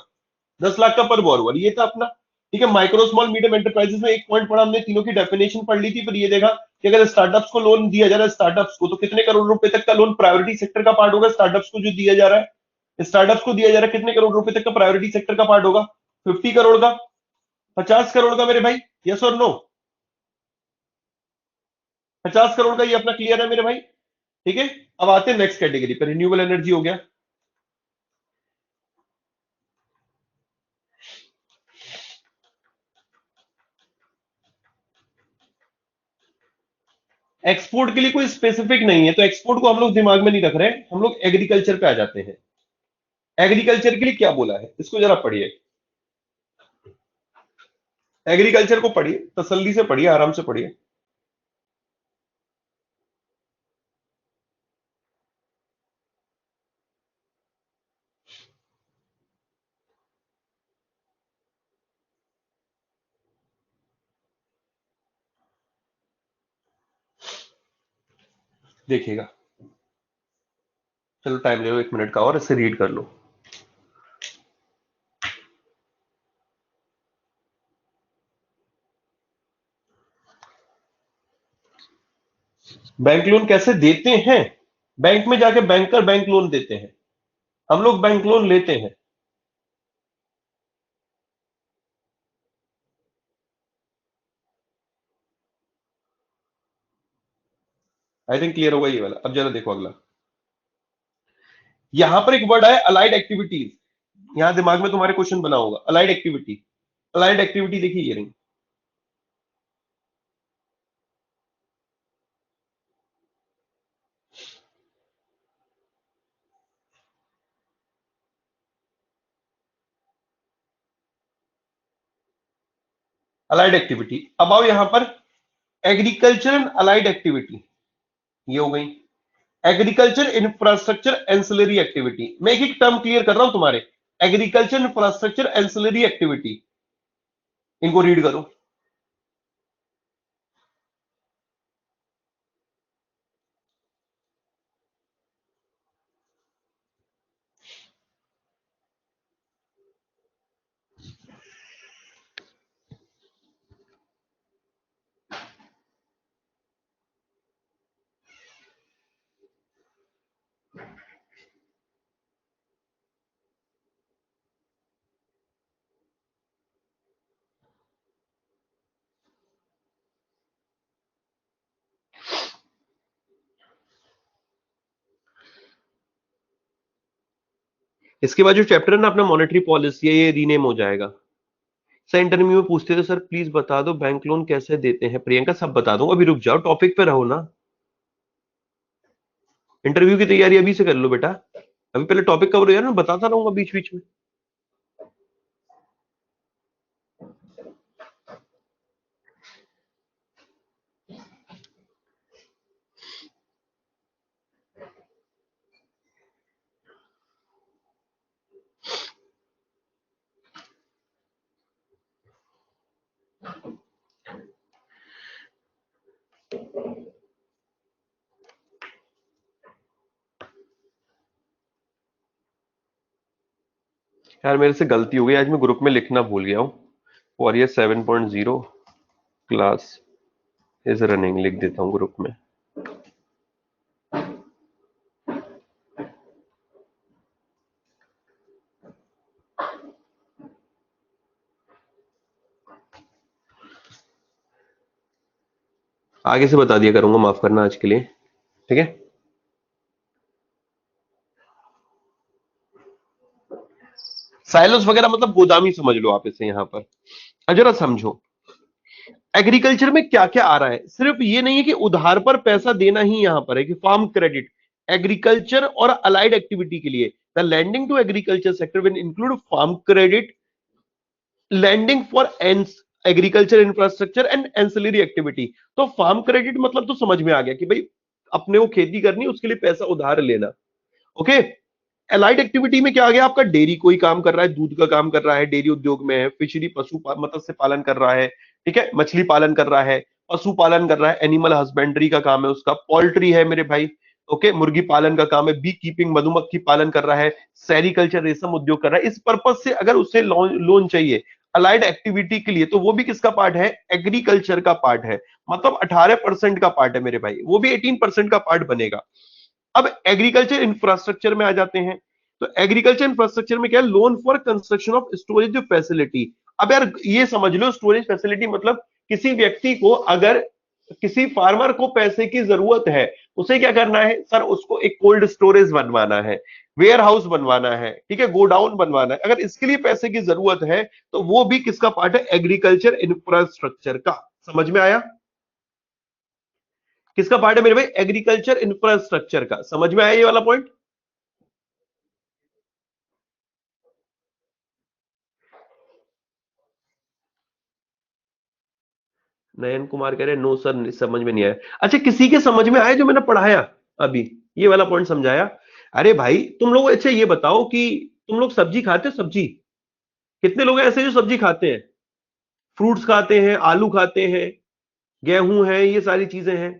10 लाख का पर बोरोवर, ये था अपना। ठीक है, माइक्रो स्मॉल मीडियम एंटरप्राइजेस में एक पॉइंट पढ़ा हमने, तीनों की डेफिनेशन पढ़ ली थी, फिर ये देखा कि अगर स्टार्टअप्स को लोन दिया जा रहा है, स्टार्टअप्स को, तो कितने करोड़ रुपए तक का लोन प्रायोरिटी सेक्टर का पार्ट होगा? स्टार्टअप्स को जो दिया जा रहा है, स्टार्टअप्स को दिया जा रहा है, कितने करोड़ रुपए तक का प्रायोरिटी सेक्टर का पार्ट होगा? 50 करोड़ का, 50 करोड़ का मेरे भाई। यस और नो? 50 करोड़ का, ये अपना क्लियर है मेरे भाई? ठीक है। अब आते हैं नेक्स्ट कैटेगरी पर, रिन्यूएबल एनर्जी हो गया। एक्सपोर्ट के लिए कोई स्पेसिफिक नहीं है, तो एक्सपोर्ट को हम लोग दिमाग में नहीं रख रहे हैं, हम लोग एग्रीकल्चर पे आ जाते हैं। एग्रीकल्चर के लिए क्या बोला है, इसको जरा पढ़िए। एग्रीकल्चर को पढ़िए, तसल्ली से पढ़िए, आराम से पढ़िए। देखिएगा। चलो टाइम ले लो 1 मिनट का और, इसे रीड कर लो। बैंक लोन कैसे देते हैं? बैंक में जाके बैंकर बैंक लोन देते हैं, हम लोग बैंक लोन लेते हैं। आई थिंक क्लियर होगा ये वाला। अब जरा देखो अगला। यहां पर एक वर्ड है अलाइड एक्टिविटीज। यहां दिमाग में तुम्हारे क्वेश्चन बना होगा, अलाइड एक्टिविटी। अलाइड एक्टिविटी देखिए ये रही। Allied activity. अब आओ यहां पर, एग्रीकल्चर एंड अलाइड एक्टिविटी, ये हो गई। एग्रीकल्चर इंफ्रास्ट्रक्चर एंसिलरी एक्टिविटी, मैं एक एक टर्म क्लियर कर रहा हूं तुम्हारे। एग्रीकल्चर इंफ्रास्ट्रक्चर एंसिलरी एक्टिविटी, इनको रीड करो। इसके बाद जो चैप्टर है ना अपना मॉनेटरी पॉलिसी है, ये रीनेम हो जाएगा। सर इंटरव्यू में पूछते थे, सर प्लीज बता दो बैंक लोन कैसे देते हैं। प्रियंका सब बता दूंगा, अभी रुक जाओ, टॉपिक पे रहो ना। इंटरव्यू की तैयारी अभी से कर लो बेटा, अभी पहले टॉपिक कवर हो यार, मैं बताता रहूंगा बीच बीच में। यार मेरे से गलती हो गई, आज मैं ग्रुप में लिखना भूल गया हूँ। वॉरियर 7.0 क्लास इज रनिंग लिख देता हूँ ग्रुप में। आगे से बता दिया करूंगा, माफ करना आज के लिए, ठीक है। साइलोस वगैरह मतलब गोदामी समझ लो आप इसे यहां पर। अब जरा समझो, एग्रीकल्चर में क्या क्या आ रहा है। सिर्फ ये नहीं है कि उधार पर पैसा देना ही यहां पर है कि फार्म क्रेडिट, एग्रीकल्चर और अलाइड एक्टिविटी के लिए the landing to agriculture sector will include farm credit, landing for agriculture infrastructure and ancillary activity. तो फार्म क्रेडिट मतलब तो समझ में आ गया कि भाई अपने को खेती करनी है, उसके लिए पैसा उधार लेना। ओके। एलाइड एक्टिविटी में क्या आ गया आपका, डेयरी कोई काम कर रहा है, दूध का काम कर रहा है, डेयरी उद्योग में है, फिशरी मत्स्य पालन कर रहा है, ठीक है, मछली पालन कर रहा है, पशु पालन कर रहा है, एनिमल हस्बेंड्री का काम है उसका, पोल्ट्री है मेरे भाई, ओके, मुर्गी पालन का काम है, बी कीपिंग मधुमक्खी पालन कर रहा है, सेरिकल्चर रेशम उद्योग कर रहा है। इस पर्पज से अगर उसे लोन लोन चाहिए अलाइड एक्टिविटी के लिए, तो वो भी किसका पार्ट है, एग्रीकल्चर का पार्ट है। मतलब 18% का पार्ट है मेरे भाई, वो भी 18% का पार्ट बनेगा। अब एग्रीकल्चर इंफ्रास्ट्रक्चर में आ जाते हैं। तो एग्रीकल्चर इंफ्रास्ट्रक्चर में क्या है, loan for construction of storage facility. अब यार ये समझ लो, स्टोरेज फैसिलिटी मतलब किसी व्यक्ति को अगर, किसी फार्मर को पैसे की जरूरत है, उसे क्या करना है सर, उसको एक कोल्ड स्टोरेज बनवाना है, वेयर हाउस बनवाना है, ठीक है, गोडाउन बनवाना है। अगर इसके लिए पैसे की जरूरत है, तो वो भी किसका पार्ट है, एग्रीकल्चर इंफ्रास्ट्रक्चर का। समझ में आया, किसका पार्ट है मेरे भाई, एग्रीकल्चर इंफ्रास्ट्रक्चर का। समझ में आया ये वाला पॉइंट। नयन कुमार कह रहे नो सर समझ में नहीं आया। अच्छा किसी के समझ में आया जो मैंने पढ़ाया अभी, ये वाला पॉइंट समझाया। अरे भाई तुम लोग अच्छा ये बताओ कि तुम लोग सब्जी खाते हो, सब्जी कितने लोग हैं ऐसे जो सब्जी खाते हैं, फ्रूट्स खाते हैं, आलू खाते हैं, गेहूं है, ये सारी चीजें हैं।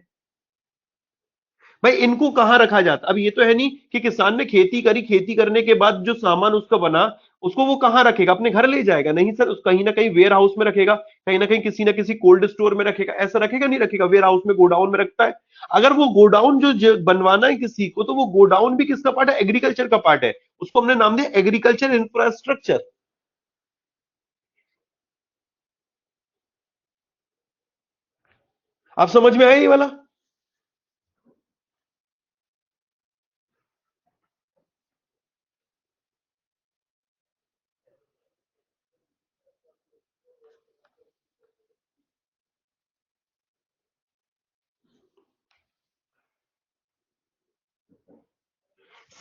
भाई इनको कहां रखा जाता, अब ये तो है नहीं कि किसान ने खेती करी, खेती करने के बाद जो सामान उसका बना, उसको वो कहां रखेगा, अपने घर ले जाएगा, नहीं सर, कहीं ना कहीं वेयर हाउस में रखेगा, कहीं ना कहीं किसी ना किसी कोल्ड स्टोर में रखेगा। ऐसा रखेगा नहीं रखेगा, वेयर हाउस में, गोडाउन में रखता है। अगर वो गोडाउन बनवाना है किसी को, तो वो गोडाउन भी किसका पार्ट है, एग्रीकल्चर का पार्ट है। उसको हमने नाम दिया एग्रीकल्चर इंफ्रास्ट्रक्चर। आप समझ में आया ये वाला।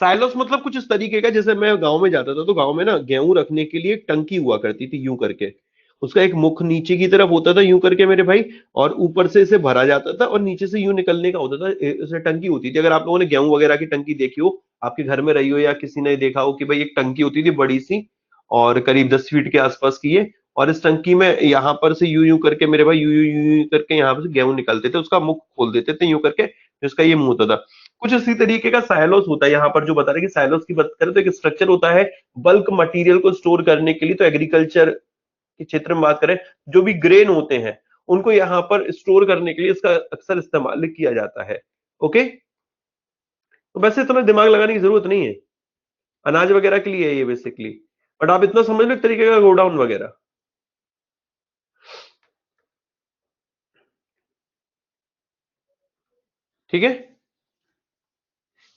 साइलोस मतलब कुछ इस तरीके का, जैसे मैं गांव में जाता था, तो गांव में ना गेहूं रखने के लिए एक टंकी हुआ करती थी यूं करके, उसका एक मुख नीचे की तरफ होता था यूं करके मेरे भाई, और ऊपर से इसे भरा जाता था और नीचे से यूं निकलने का होता था, इसे टंकी होती थी। अगर आप लोगों ने गेहूं वगैरह की टंकी देखी हो, आपके घर में रही हो, या किसी ने देखा हो कि भाई एक टंकी होती थी बड़ी सी, और करीब 10 फीट के आसपास की है, और इस टंकी में यहाँ पर से यूं यूं करके मेरे भाई, यूं यूं यूं यूं करके यहाँ पर से गेहूं निकलते थे, उसका मुख खोल देते थे यूं करके, जिसका ये मुंह होता था। कुछ इसी तरीके का साइलोस होता है यहाँ पर, जो बता रहे कि साइलोस की बात करें तो एक स्ट्रक्चर होता है बल्क मटेरियल को स्टोर करने के लिए। तो एग्रीकल्चर के क्षेत्र में बात करें, जो भी ग्रेन होते हैं उनको यहाँ पर स्टोर करने के लिए इसका अक्सर इस्तेमाल किया जाता है। ओके, तो वैसे इतना दिमाग लगाने की जरूरत नहीं है, अनाज वगैरह के लिए है ये बेसिकली, बट आप इतना समझ लो एक तरीके का गोडाउन वगैरह। ठीक है,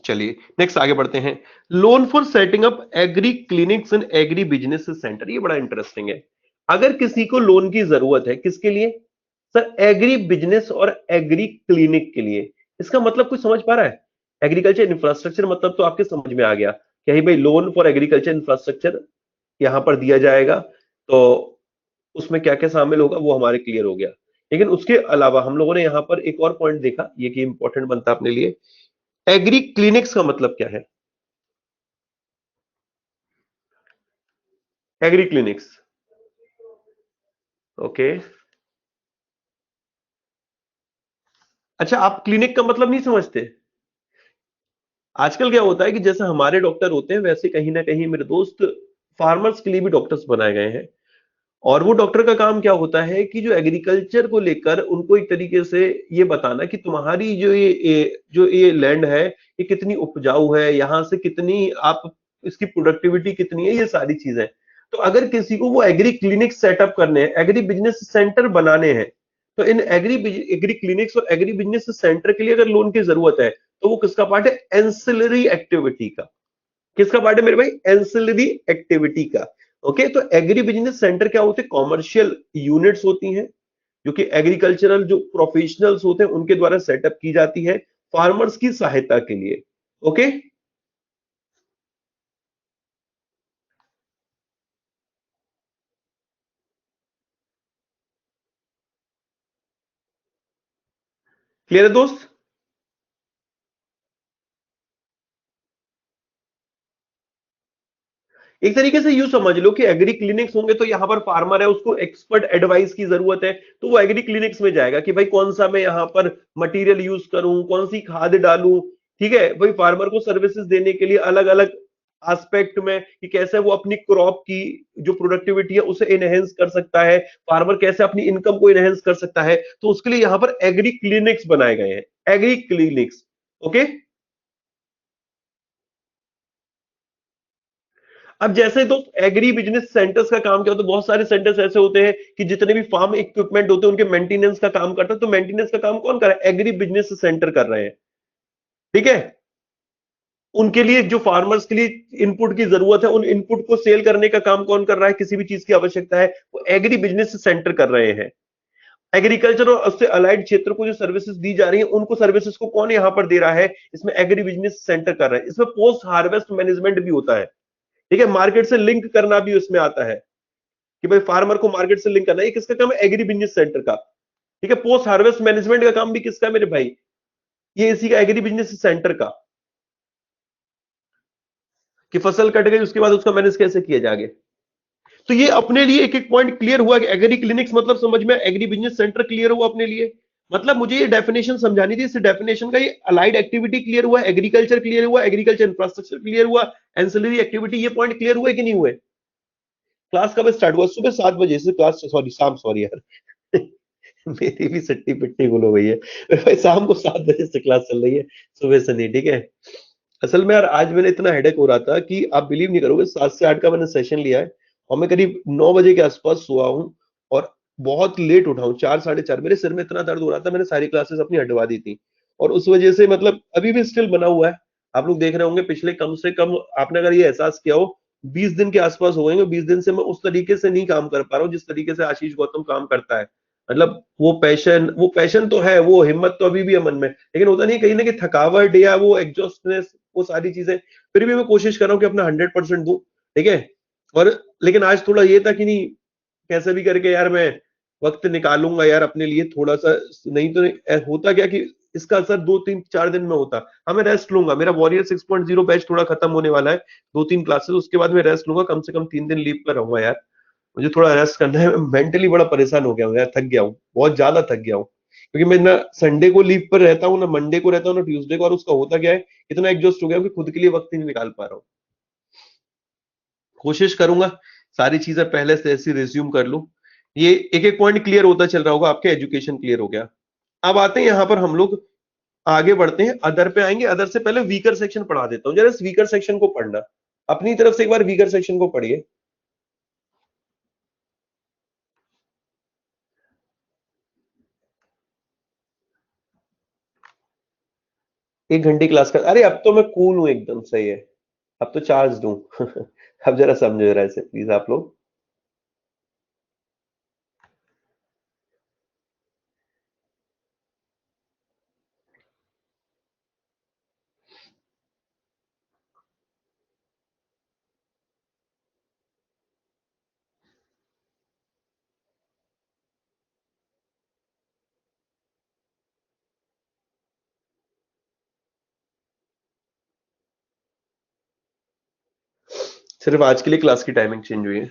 चलिए नेक्स्ट आगे बढ़ते हैं। Loan for setting up agri clinics and agri business centre, ये बड़ा इंटरेस्टिंग है। अगर किसी को लोन की जरूरत है, किसके लिए सर? एग्री बिजनेस और एग्री क्लिनिक के लिए। इसका मतलब कुछ समझ पा रहा है? एग्रीकल्चर इंफ्रास्ट्रक्चर मतलब तो आपके समझ में आ गया कि भाई लोन फॉर एग्रीकल्चर इंफ्रास्ट्रक्चर यहां पर दिया जाएगा, तो उसमें क्या क्या शामिल होगा वो हमारे क्लियर हो गया। लेकिन उसके अलावा हम लोगों ने यहां पर एक और पॉइंट देखा, ये कि इंपॉर्टेंट बनता है अपने लिए। एग्री क्लिनिक्स का मतलब क्या है? Agri clinics, okay. अच्छा, आप क्लिनिक का मतलब नहीं समझते? आजकल क्या होता है कि जैसे हमारे डॉक्टर होते हैं, वैसे कहीं ना कहीं मेरे दोस्त फार्मर्स के लिए भी डॉक्टर्स बनाए गए हैं। और वो डॉक्टर का काम क्या होता है कि जो एग्रीकल्चर को लेकर उनको एक तरीके से ये बताना कि तुम्हारी जो ये लैंड है, ये कितनी उपजाऊ है, यहाँ से कितनी आप इसकी प्रोडक्टिविटी कितनी है, ये सारी चीजें। तो अगर किसी को वो एग्री क्लिनिक सेटअप करने हैं, एग्री बिजनेस सेंटर बनाने हैं, तो इन एग्री क्लिनिक्स और एग्री बिजनेस सेंटर के लिए अगर लोन की जरूरत है, तो वो किसका पार्ट है? एंसिलरी एक्टिविटी का। किसका पार्ट है मेरे भाई? एंसिलरी एक्टिविटी का। ओके, तो एग्री बिजनेस सेंटर क्या होते हैं? कॉमर्शियल यूनिट्स होती हैं, जो कि एग्रीकल्चरल जो प्रोफेशनल्स होते हैं उनके द्वारा सेटअप की जाती है फार्मर्स की सहायता के लिए। ओके, क्लियर है दोस्त? एक तरीके से यूं समझ लो कि एग्री क्लिनिक्स होंगे तो यहां पर फार्मर है, उसको एक्सपर्ट एडवाइस की जरूरत है, तो वो एग्री क्लिनिक्स में जाएगा कि भाई कौन सा मैं यहां पर मटेरियल यूज करूं, कौन सी खाद डालूं। ठीक है भाई, फार्मर को सर्विसेज देने के लिए अलग अलग एस्पेक्ट में कि कैसे वो अपनी क्रॉप की जो प्रोडक्टिविटी है उसे इनहेंस कर सकता है, फार्मर कैसे अपनी इनकम को इनहेंस कर सकता है, तो उसके लिए यहां पर एग्री क्लिनिक्स बनाए गए हैं। Agri clinics, okay. अब जैसे तो एग्री बिजनेस सेंटर्स का काम क्या होता है? बहुत सारे सेंटर्स ऐसे होते हैं कि जितने भी फार्म इक्विपमेंट होते हैं उनके मेंटेनेंस का काम करता है, तो मेंटेनेंस का काम कौन कर रहा है? एग्री बिजनेस सेंटर कर रहे हैं। ठीक है, उनके लिए जो फार्मर्स के लिए इनपुट की जरूरत है, उन इनपुट को सेल करने का काम कौन कर रहा है? किसी भी चीज की आवश्यकता है, वो एग्री बिजनेस सेंटर कर रहे हैं। एग्रीकल्चर और उससे अलाइड क्षेत्र को जो सर्विसेज दी जा रही है, उनको सर्विसेज को कौन यहां पर दे रहा है? इसमें एग्री बिजनेस सेंटर कर रहा है। इसमें पोस्ट हार्वेस्ट मैनेजमेंट भी होता है। ठीक है, मार्केट से लिंक करना भी उसमें आता है कि भाई फार्मर को मार्केट से लिंक करना, ये किसका काम है? एग्री बिजनेस सेंटर का। ठीक है, पोस्ट हार्वेस्ट मैनेजमेंट का काम भी किसका है मेरे भाई? ये इसी का, एग्री बिजनेस सेंटर का। कि फसल कट गई उसके बाद उसका मैनेज कैसे किया जाएगा। तो ये अपने लिए एक एक पॉइंट क्लियर हुआ कि एग्री क्लिनिक्स मतलब समझ में, एग्री बिजनेस सेंटर क्लियर हुआ अपने लिए। मतलब मुझे ये डेफिनेशन समझानी थी, इस डेफिनेशन का ये अलाइड एक्टिविटी क्लियर हुआ, एग्रीकल्चर क्लियर हुआ, एग्रीकल्चर इंफ्रास्ट्रक्चर क्लियर हुआ, एंसिलरी एक्टिविटी, ये पॉइंट क्लियर हुए कि नहीं हुए? क्लास कब स्टार्ट हुआ? सुबह 7 बजे से क्लास, सॉरी शाम, सॉरी यार मेरी भी सट्टी पिट्टी गुल हो गई है भाई, शाम को 7 बजे से क्लास चल रही है, सुबह से नहीं। ठीक है, असल में यार आज मैंने इतना हेडेक हो रहा था कि आप बिलीव नहीं करोगे, 7 से 8 का मैंने सेशन लिया है और मैं करीब 9 बजे के आसपास सोआ हूँ, और बहुत लेट उठा हूँ, 4 साढ़े 4। मेरे सिर में इतना दर्द हो रहा था, मैंने सारी क्लासेस अपनी हटवा दी थी, और उस वजह से मतलब अभी भी स्टिल बना हुआ है। आप लोग देख रहे होंगे पिछले कम से कम, आपने अगर ये एहसास किया हो, 20 दिन के आसपास हो गए, 20 दिन से मैं उस तरीके से नहीं काम कर पा रहा हूँ जिस तरीके से आशीष गौतम काम करता है। मतलब वो पैशन तो है, वो हिम्मत तो अभी भी है मन में, लेकिन होता नहीं कहीं ना कहीं थकावट या वो एग्जॉस्टनेस, वो सारी चीजें। फिर भी मैं कोशिश कर रहा हूँ कि अपना 100% दूं। ठीक है, और लेकिन आज थोड़ा ये था कि नहीं, कैसे भी करके यार मैं वक्त निकालूंगा यार अपने लिए थोड़ा सा, नहीं तो होता क्या कि इसका असर 2 3 4 दिन में होता। हाँ मैं रेस्ट लूंगा, मेरा वॉरियर 6.0 बैच थोड़ा खत्म होने वाला है, 2 3 क्लासेस, उसके बाद मैं रेस्ट लूंगा, कम से कम 3 दिन लीव पर रहूंगा यार। मुझे थोड़ा रेस्ट करना है, मेंटली बड़ा परेशान हो गया हूँ यार, थक गया हूँ, बहुत ज्यादा थक गया हूँ। क्योंकि मैं ना संडे को लीव पर रहता हूँ, ना मंडे को रहता हूँ, ना ट्यूसडे को, और उसका होता क्या है, इतना एग्जॉस्ट हो गया हूँ कि खुद के लिए वक्त ही नहीं निकाल पा रहा हूँ। कोशिश करूंगा सारी चीजें पहले से ऐसी रिज्यूम कर लूं। ये एक एक पॉइंट क्लियर होता चल रहा होगा, आपके एजुकेशन क्लियर हो गया। अब आते हैं यहां पर हम लोग आगे बढ़ते हैं, अदर पे आएंगे। अदर से पहले वीकर सेक्शन पढ़ा देता हूं, जरा इस वीकर सेक्शन को पढ़ना अपनी तरफ से, एक बार वीकर सेक्शन को पढ़िए। 1 घंटे क्लास का, अरे अब तो मैं कूल हूं एकदम, सही है, अब तो चार्ज दूं। अब जरा समझो जरा इसे प्लीज आप लोग। सिर्फ आज के लिए क्लास की टाइमिंग चेंज हुई है।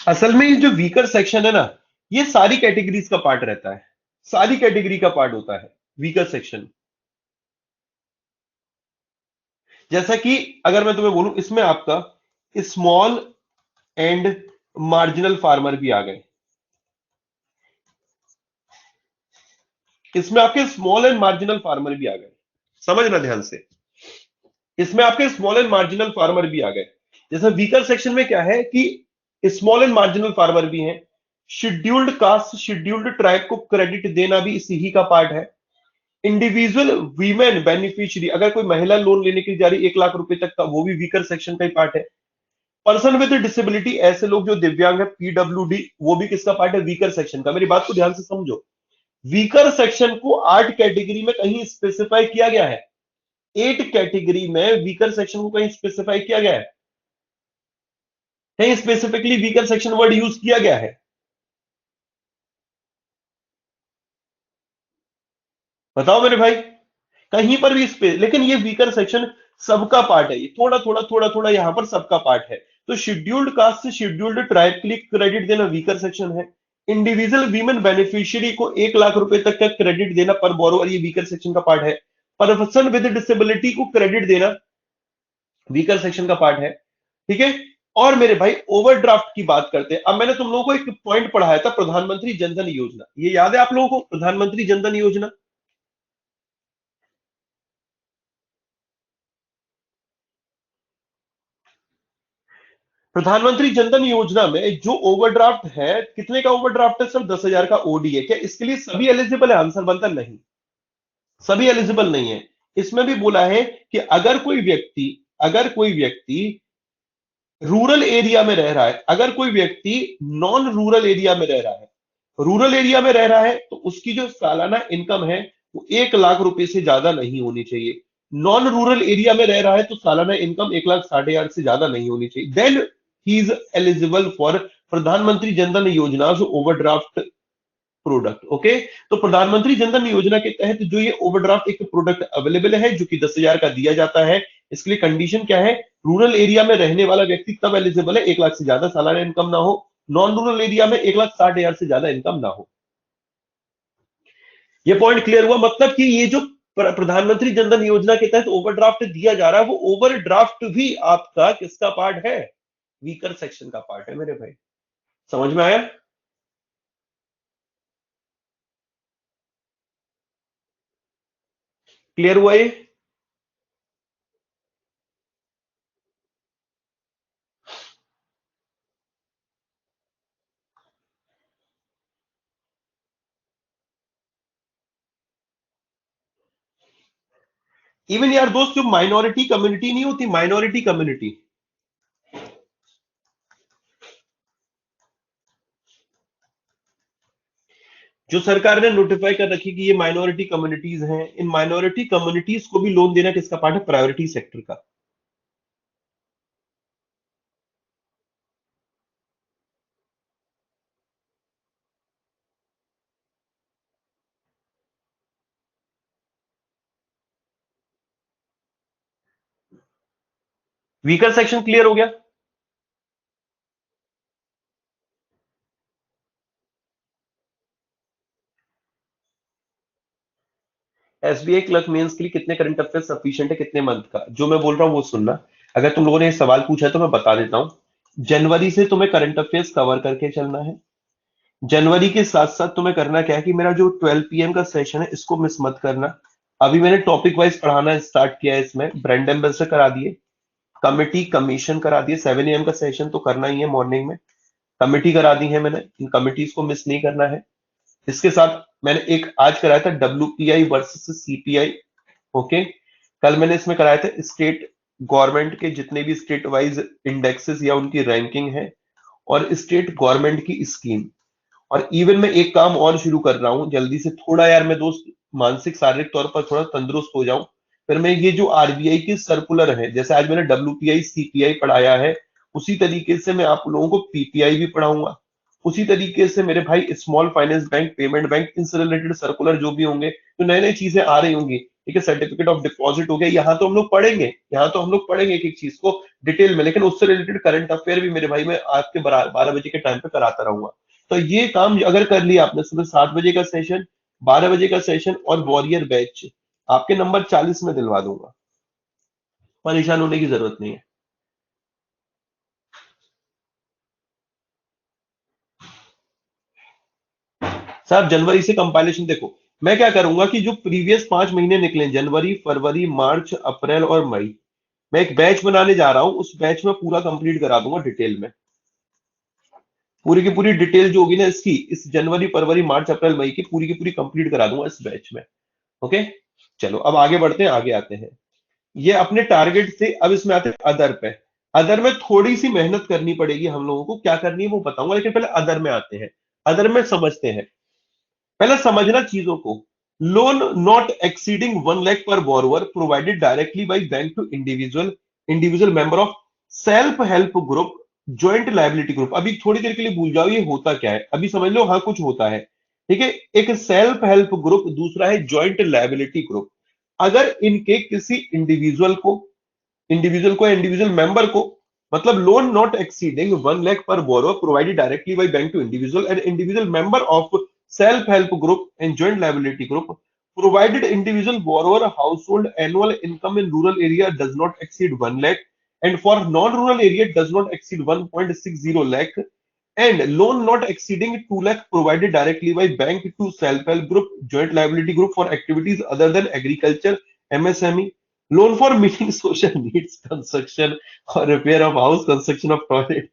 असल में ये जो वीकर सेक्शन है ना, ये सारी कैटेगरीज का पार्ट रहता है, सारी कैटेगरी का पार्ट होता है वीकर सेक्शन। जैसा कि अगर मैं तुम्हें बोलूं, इसमें आपका स्मॉल एंड मार्जिनल फार्मर भी आ गए, इसमें आपके स्मॉल एंड मार्जिनल फार्मर भी आ गए, समझना ध्यान से, इसमें आपके स्मॉल एंड मार्जिनल फार्मर भी आ गए। जैसे वीकर सेक्शन में क्या है कि स्मॉल एंड मार्जिनल फार्मर भी हैं, शेड्यूल्ड कास्ट शेड्यूल्ड ट्राइब को क्रेडिट देना भी इसी ही का पार्ट है। इंडिविजुअल वीमेन बेनिफिशियरी, अगर कोई महिला लोन लेने के लिए जा रही 1 लाख रुपए तक का, वो भी वीकर सेक्शन का ही पार्ट है। पर्सन विद डिसेबिलिटी, ऐसे लोग जो दिव्यांग है, पीडब्ल्यूडी, वो भी किसका पार्ट है, वीकर सेक्शन का। मेरी बात को ध्यान से समझो, वीकर सेक्शन को 8 कैटेगरी में कहीं स्पेसिफाई किया गया है, 8 कैटेगरी में वीकर सेक्शन को कहीं स्पेसिफाई किया गया है, कहीं specifically weaker section word use किया गया है, बताओ मेरे भाई, कहीं पर भी इस पे। लेकिन ये वीकर सेक्शन सबका पार्ट है, ये थोड़ा थोड़ा थोड़ा थोड़ा यहां पर सबका पार्ट है। तो शेड्यूल्ड कास्ट से शेड्यूल्ड ट्राइब के लिए क्रेडिट देना वीकर सेक्शन है। इंडिविजुअल वीमेन बेनिफिशियरी को 1 लाख रुपए तक का क्रेडिट देना पर बोरोवर, ये वीकर सेक्शन का पार्ट है। पर्सन विद डिसेबिलिटी को क्रेडिट देना वीकर सेक्शन का पार्ट है, ठीक है। और मेरे भाई ओवरड्राफ्ट की बात करते हैं। अब मैंने तुम लोगों को एक पॉइंट पढ़ाया था, प्रधानमंत्री जनधन योजना, ये याद है आप लोगों को, प्रधानमंत्री जनधन योजना। प्रधानमंत्री जनधन योजना में जो ओवरड्राफ्ट है, कितने का ओवरड्राफ्ट है सर, 10,000 का ओडी है, क्या इसके लिए सभी एलिजिबल है, आंसर बनता नहीं, सभी एलिजिबल नहीं है। इसमें भी बोला है कि अगर कोई व्यक्ति रूरल एरिया में रह रहा है, अगर कोई व्यक्ति नॉन रूरल एरिया में रह रहा है, रूरल एरिया में रह रहा है, तो उसकी जो सालाना इनकम है वो 1 लाख रुपए से ज्यादा नहीं होनी चाहिए। नॉन रूरल एरिया में रह रहा है तो सालाना इनकम 1,60,000 से ज्यादा नहीं होनी चाहिए, then he is eligible for Pradhan Mantri Jan Dhan योजना ओवरड्राफ्ट प्रोडक्ट। ओके, तो प्रधानमंत्री जनधन योजना के तहत जो ये ओवरड्राफ्ट एक प्रोडक्ट अवेलेबल है, जो कि 10,000 का दिया जाता है। इसके लिए कंडीशन क्या है, रूरल एरिया में रहने वाला व्यक्ति तब एलिजिबल है, 1 लाख से ज्यादा सालाना इनकम ना हो, नॉन रूरल एरिया में 1,60,000 से ज्यादा इनकम ना हो। ये पॉइंट क्लियर हुआ, मतलब कि ये जो प्रधानमंत्री जनधन योजना के तहत ओवरड्राफ्ट दिया जा रहा है, वो ओवरड्राफ्ट भी आपका किसका पार्ट है, वीकर सेक्शन का पार्ट है मेरे भाई, समझ में आया। क्लियर हुआ ये। इवन यार दोस्त, जो माइनॉरिटी कम्युनिटी नहीं होती, माइनॉरिटी कम्युनिटी, जो सरकार ने नोटिफाई कर रखी कि ये माइनॉरिटी कम्युनिटीज हैं, इन माइनॉरिटी कम्युनिटीज को भी लोन देना किसका पार्ट है, प्रायोरिटी सेक्टर का। वीकर सेक्शन क्लियर हो गया? एसबीआई क्लर्क मेंस के लिए कितने करंट अफेयर्स सफिशिएंट है, कितने मंथ का? जो मैं बोल रहा हूँ वो सुनना। अगर तुम लोगों ने ये सवाल पूछा है तो मैं बता देता हूँ। जनवरी से तुम्हें करंट अफेयर्स कवर करके चलना है। जनवरी के साथ साथ तुम्हें करना क्या है कि मेरा जो 12 PM का सेशन है इसको मिस मत करना। अभी मैंने टॉपिक वाइज पढ़ाना स्टार्ट किया है, इसमें ब्रांड एम्बेसडर करा दिए, कमिटी कमीशन करा दिए, 7 AM का सेशन तो करना ही है मॉर्निंग में, कमिटी करा दी है मैंने, इन कमिटीज को मिस नहीं करना है। इसके साथ मैंने एक आज कराया था WPI वर्सेस CPI। ओके, कल मैंने इसमें कराया था स्टेट गवर्नमेंट के जितने भी स्टेट वाइज इंडेक्सेस या उनकी रैंकिंग है, और स्टेट गवर्नमेंट की स्कीम। और इवन मैं एक काम और शुरू कर रहा हूं जल्दी से, थोड़ा यार मैं दोस्त मानसिक शारीरिक तौर पर थोड़ा तंदुरुस्त हो जाऊं। फिर मैं ये जो आरबीआई के सर्कुलर है, जैसे आज मैंने WPI CPI पढ़ाया है, उसी तरीके से मैं आप लोगों को PPI भी पढ़ाऊंगा। उसी तरीके से मेरे भाई small finance bank, payment bank, इनसे रिलेटेड सर्कुलर जो भी होंगे, तो नई नई चीजें आ रही होंगी, ठीक है, सर्टिफिकेट ऑफ डिपॉजिट हो गया, यहाँ तो हम लोग पढ़ेंगे, यहाँ तो हम लोग पढ़ेंगे एक एक चीज को डिटेल में, लेकिन उससे रिलेटेड करंट अफेयर भी मेरे भाई मैं आपके 12 बजे के टाइम पे कराता रहूंगा। तो ये काम अगर कर लिया आपने, सुबह 7 बजे का सेशन, 12 बजे का सेशन और वॉरियर बैच, आपके नंबर 40 में दिलवा दूंगा। परेशान होने की जरूरत नहीं है। साहब जनवरी से कंपाइलेशन देखो, मैं क्या करूंगा कि जो प्रीवियस 5 महीने निकले, जनवरी, फरवरी, मार्च, अप्रैल और मई, मैं एक बैच बनाने जा रहा हूं, उस बैच में पूरा कंप्लीट करा दूंगा डिटेल में। पूरी की पूरी डिटेल जो होगी ना इसकी, इस जनवरी, फरवरी, मार्च, अप्रैल, मई की पूरी कंप्लीट करा दूंगा इस बैच में। ओके, चलो अब आगे बढ़ते हैं, आगे आते हैं। ये अपने टारगेट से, अब इसमें आते हैं अदर पे। अदर में थोड़ी सी मेहनत करनी पड़ेगी हम लोगों को, क्या करनी है वो बताऊंगा, लेकिन पहले अदर में आते हैं। अदर में समझते हैं, पहले समझना चीजों को। Loan not exceeding 1 lakh per borrower provided directly by bank to individual, individual member of self help group, joint liability group. अभी थोड़ी देर के लिए भूल जाओ ये होता क्या है, अभी समझ लो, हाँ कुछ होता है, ठीक है। एक सेल्फ हेल्प ग्रुप, दूसरा है ज्वाइंट लाइबिलिटी ग्रुप। अगर इनके किसी इंडिविजुअल मेंबर को, मतलब loan not exceeding 1 lakh per borrower provided directly by bank to individual and individual member of self help group and joint liability group, provided individual borrower household annual income in rural area does not exceed 1 lakh and for non-rural area does not exceed 1.60 lakh, and loan not exceeding 2 lakh provided directly by bank to self-help group, joint liability group for activities other than agriculture, MSME, loan for meeting social needs, construction or repair of house, construction of toilet।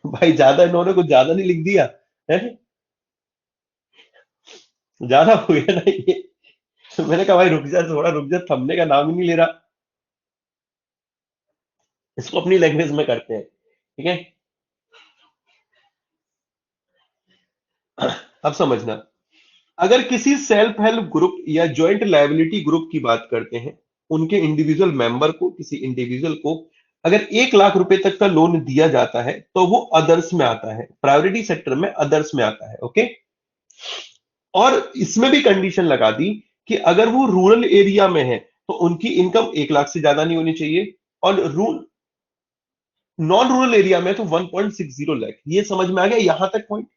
भाई ज्यादा इन्होंने कुछ ज्यादा नहीं लिख दिया है? ज्यादा हो गया ना ये? तो मैंने कहा भाई रुक जा, थोड़ा रुक जा, थमने का नाम ही नहीं ले रहा। इसको अपनी लैंग्वेज में करते हैं, ठीक है। अब समझना, अगर किसी सेल्फ हेल्प ग्रुप या जॉइंट लायबिलिटी ग्रुप की बात करते हैं, उनके इंडिविजुअल मेंबर को, किसी इंडिविजुअल को अगर 1 लाख रुपए तक का लोन दिया जाता है तो वो अदर्स में आता है, प्रायोरिटी सेक्टर में अदर्स में आता है। ओके, और इसमें भी कंडीशन लगा दी कि अगर वो रूरल एरिया में है तो उनकी इनकम 1 लाख से ज्यादा नहीं होनी चाहिए, और नॉन रूरल एरिया में तो 1.60 लाख। ये समझ में आ गया यहां तक पॉइंट?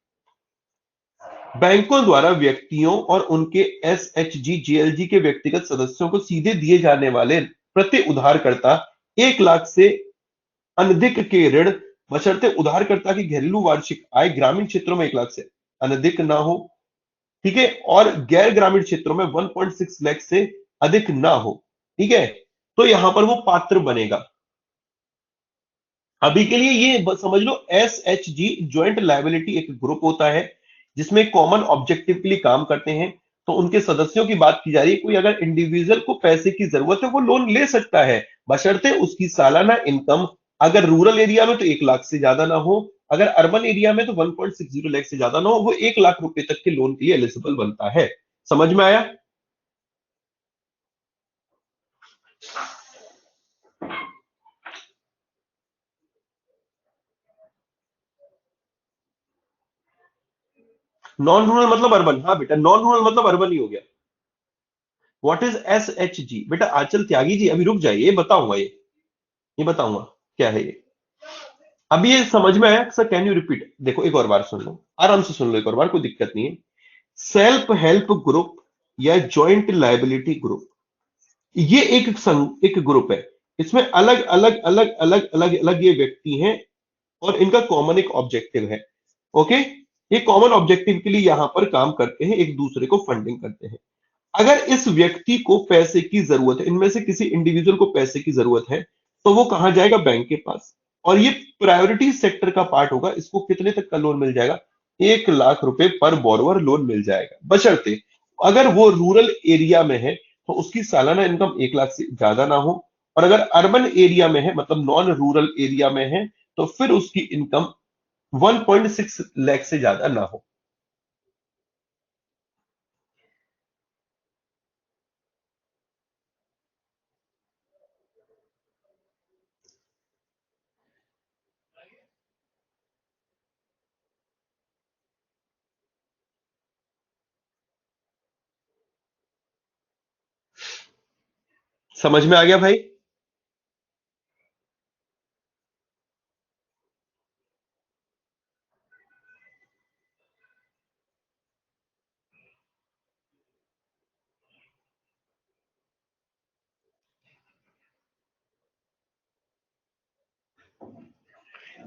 बैंकों द्वारा व्यक्तियों और उनके SHG JLG के व्यक्तिगत सदस्यों को सीधे दिए जाने वाले प्रति उधारकर्ता 1 लाख से अनधिक के ऋण, बशर्ते उधारकर्ता की घरेलू वार्षिक आय ग्रामीण क्षेत्रों में 1 लाख से अनधिक ना हो, ठीक है, और गैर ग्रामीण क्षेत्रों में 1.6 लाख से अधिक ना हो, ठीक है, तो यहां पर वो पात्र बनेगा। अभी के लिए ये समझ लो, SHG ज्वाइंट लायबिलिटी एक ग्रुप होता है जिसमें कॉमन ऑब्जेक्टिव के लिए काम करते हैं। तो उनके सदस्यों की बात की जा रही है, कोई अगर इंडिविजुअल को पैसे की जरूरत है वो लोन ले सकता है, बशर्ते उसकी सालाना इनकम अगर रूरल एरिया में तो 1 लाख से ज्यादा ना हो, अगर अर्बन एरिया में तो 1.60 लाख से ज्यादा ना हो, वो 1 लाख रुपए तक के लोन के लिए एलिजिबल बनता है। समझ में आया? नॉन रूरल मतलब अर्बन, हाँ बेटा, नॉन रूरल मतलब अर्बन ही हो गया। व्हाट इज SHG बेटा? आंचल त्यागी जी, अभी रुक जाइए, बताऊंगा ये। ये बताऊंगा क्या है ये। अभी ये समझ में आया सर? Can you repeat? देखो एक और बार सुन लो, आराम से सुन लो एक और बार, कोई दिक्कत नहीं है। सेल्फ हेल्प ग्रुप या जॉइंट लाइबिलिटी ग्रुप, ये एक ग्रुप है। इसमें अलग अलग अलग अलग अलग अलग ये व्यक्ति हैं, और इनका कॉमन एक ऑब्जेक्टिव है। ओके, ये कॉमन ऑब्जेक्टिव के लिए यहां पर काम करते हैं, एक दूसरे को फंडिंग करते हैं। अगर इस व्यक्ति को पैसे की जरूरत है, इनमें से किसी इंडिविजुअल को पैसे की जरूरत है, तो वो कहां जाएगा? बैंक के पास। और ये प्रायोरिटी सेक्टर का पार्ट होगा, इसको कितने तक का लोन मिल जाएगा? 1 लाख रुपए पर बोरोवर लोन मिल जाएगा, बशर्ते अगर वो रूरल एरिया में है तो उसकी सालाना इनकम 1 लाख से ज्यादा ना हो, और अगर अर्बन एरिया में है मतलब नॉन रूरल एरिया में है, तो फिर उसकी इनकम 1.6 लाख से ज्यादा ना हो। समझ में आ गया भाई?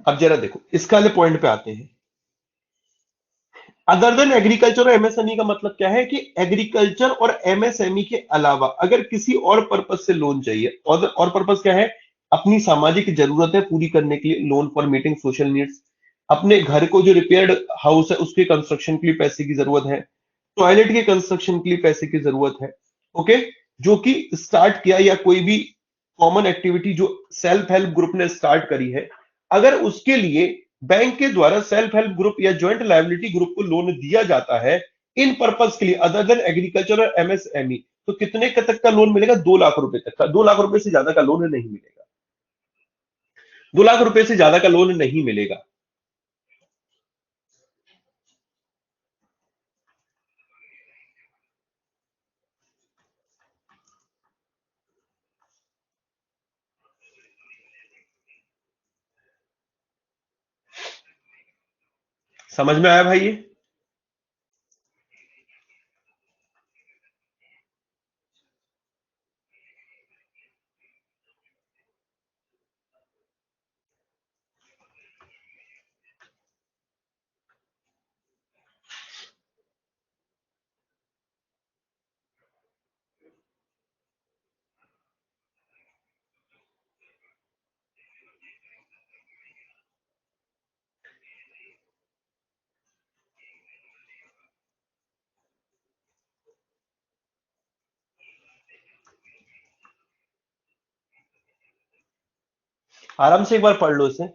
अब जरा देखो इसका वाले पॉइंट पे आते हैं। अदर देन एग्रीकल्चर और एमएसएमई का मतलब क्या है कि एग्रीकल्चर और एमएसएमई के अलावा अगर किसी और पर्पज से लोन चाहिए, और पर्पज क्या है? अपनी सामाजिक जरूरतें पूरी करने के लिए, loan for meeting social needs, अपने घर को जो रिपेयर्ड हाउस है उसके कंस्ट्रक्शन के लिए पैसे की जरूरत है, टॉयलेट के कंस्ट्रक्शन के लिए पैसे की जरूरत है। ओके, जो कि स्टार्ट किया, या कोई भी कॉमन एक्टिविटी जो सेल्फ हेल्प ग्रुप ने स्टार्ट करी है, अगर उसके लिए बैंक के द्वारा सेल्फ हेल्प ग्रुप या ज्वाइंट लायबिलिटी ग्रुप को लोन दिया जाता है इन पर्पस के लिए, अदर देन एग्रीकल्चर और एमएसएमई, तो कितने का तक का लोन मिलेगा? 2 लाख रुपए तक का। 2 लाख रुपए से ज्यादा का लोन नहीं मिलेगा। 2 लाख रुपए से ज्यादा का लोन नहीं मिलेगा। समझ में आया भाई ये? आराम से एक बार पढ़ लो इसे।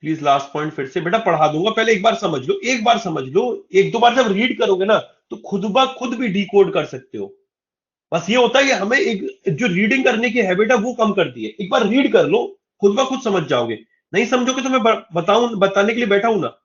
प्लीज लास्ट पॉइंट फिर से बेटा पढ़ा दूंगा, पहले एक बार समझ लो, एक बार समझ लो। एक दो बार जब रीड करोगे ना, तो खुद ब खुद भी डिकोड कर सकते हो। बस ये होता है कि हमें एक जो रीडिंग करने की हैबिट है वो कम कर दी है। एक बार रीड कर लो, खुद ब खुद समझ जाओगे। नहीं समझोगे तो मैं बताऊं, बताने के लिए बैठा हूं ना।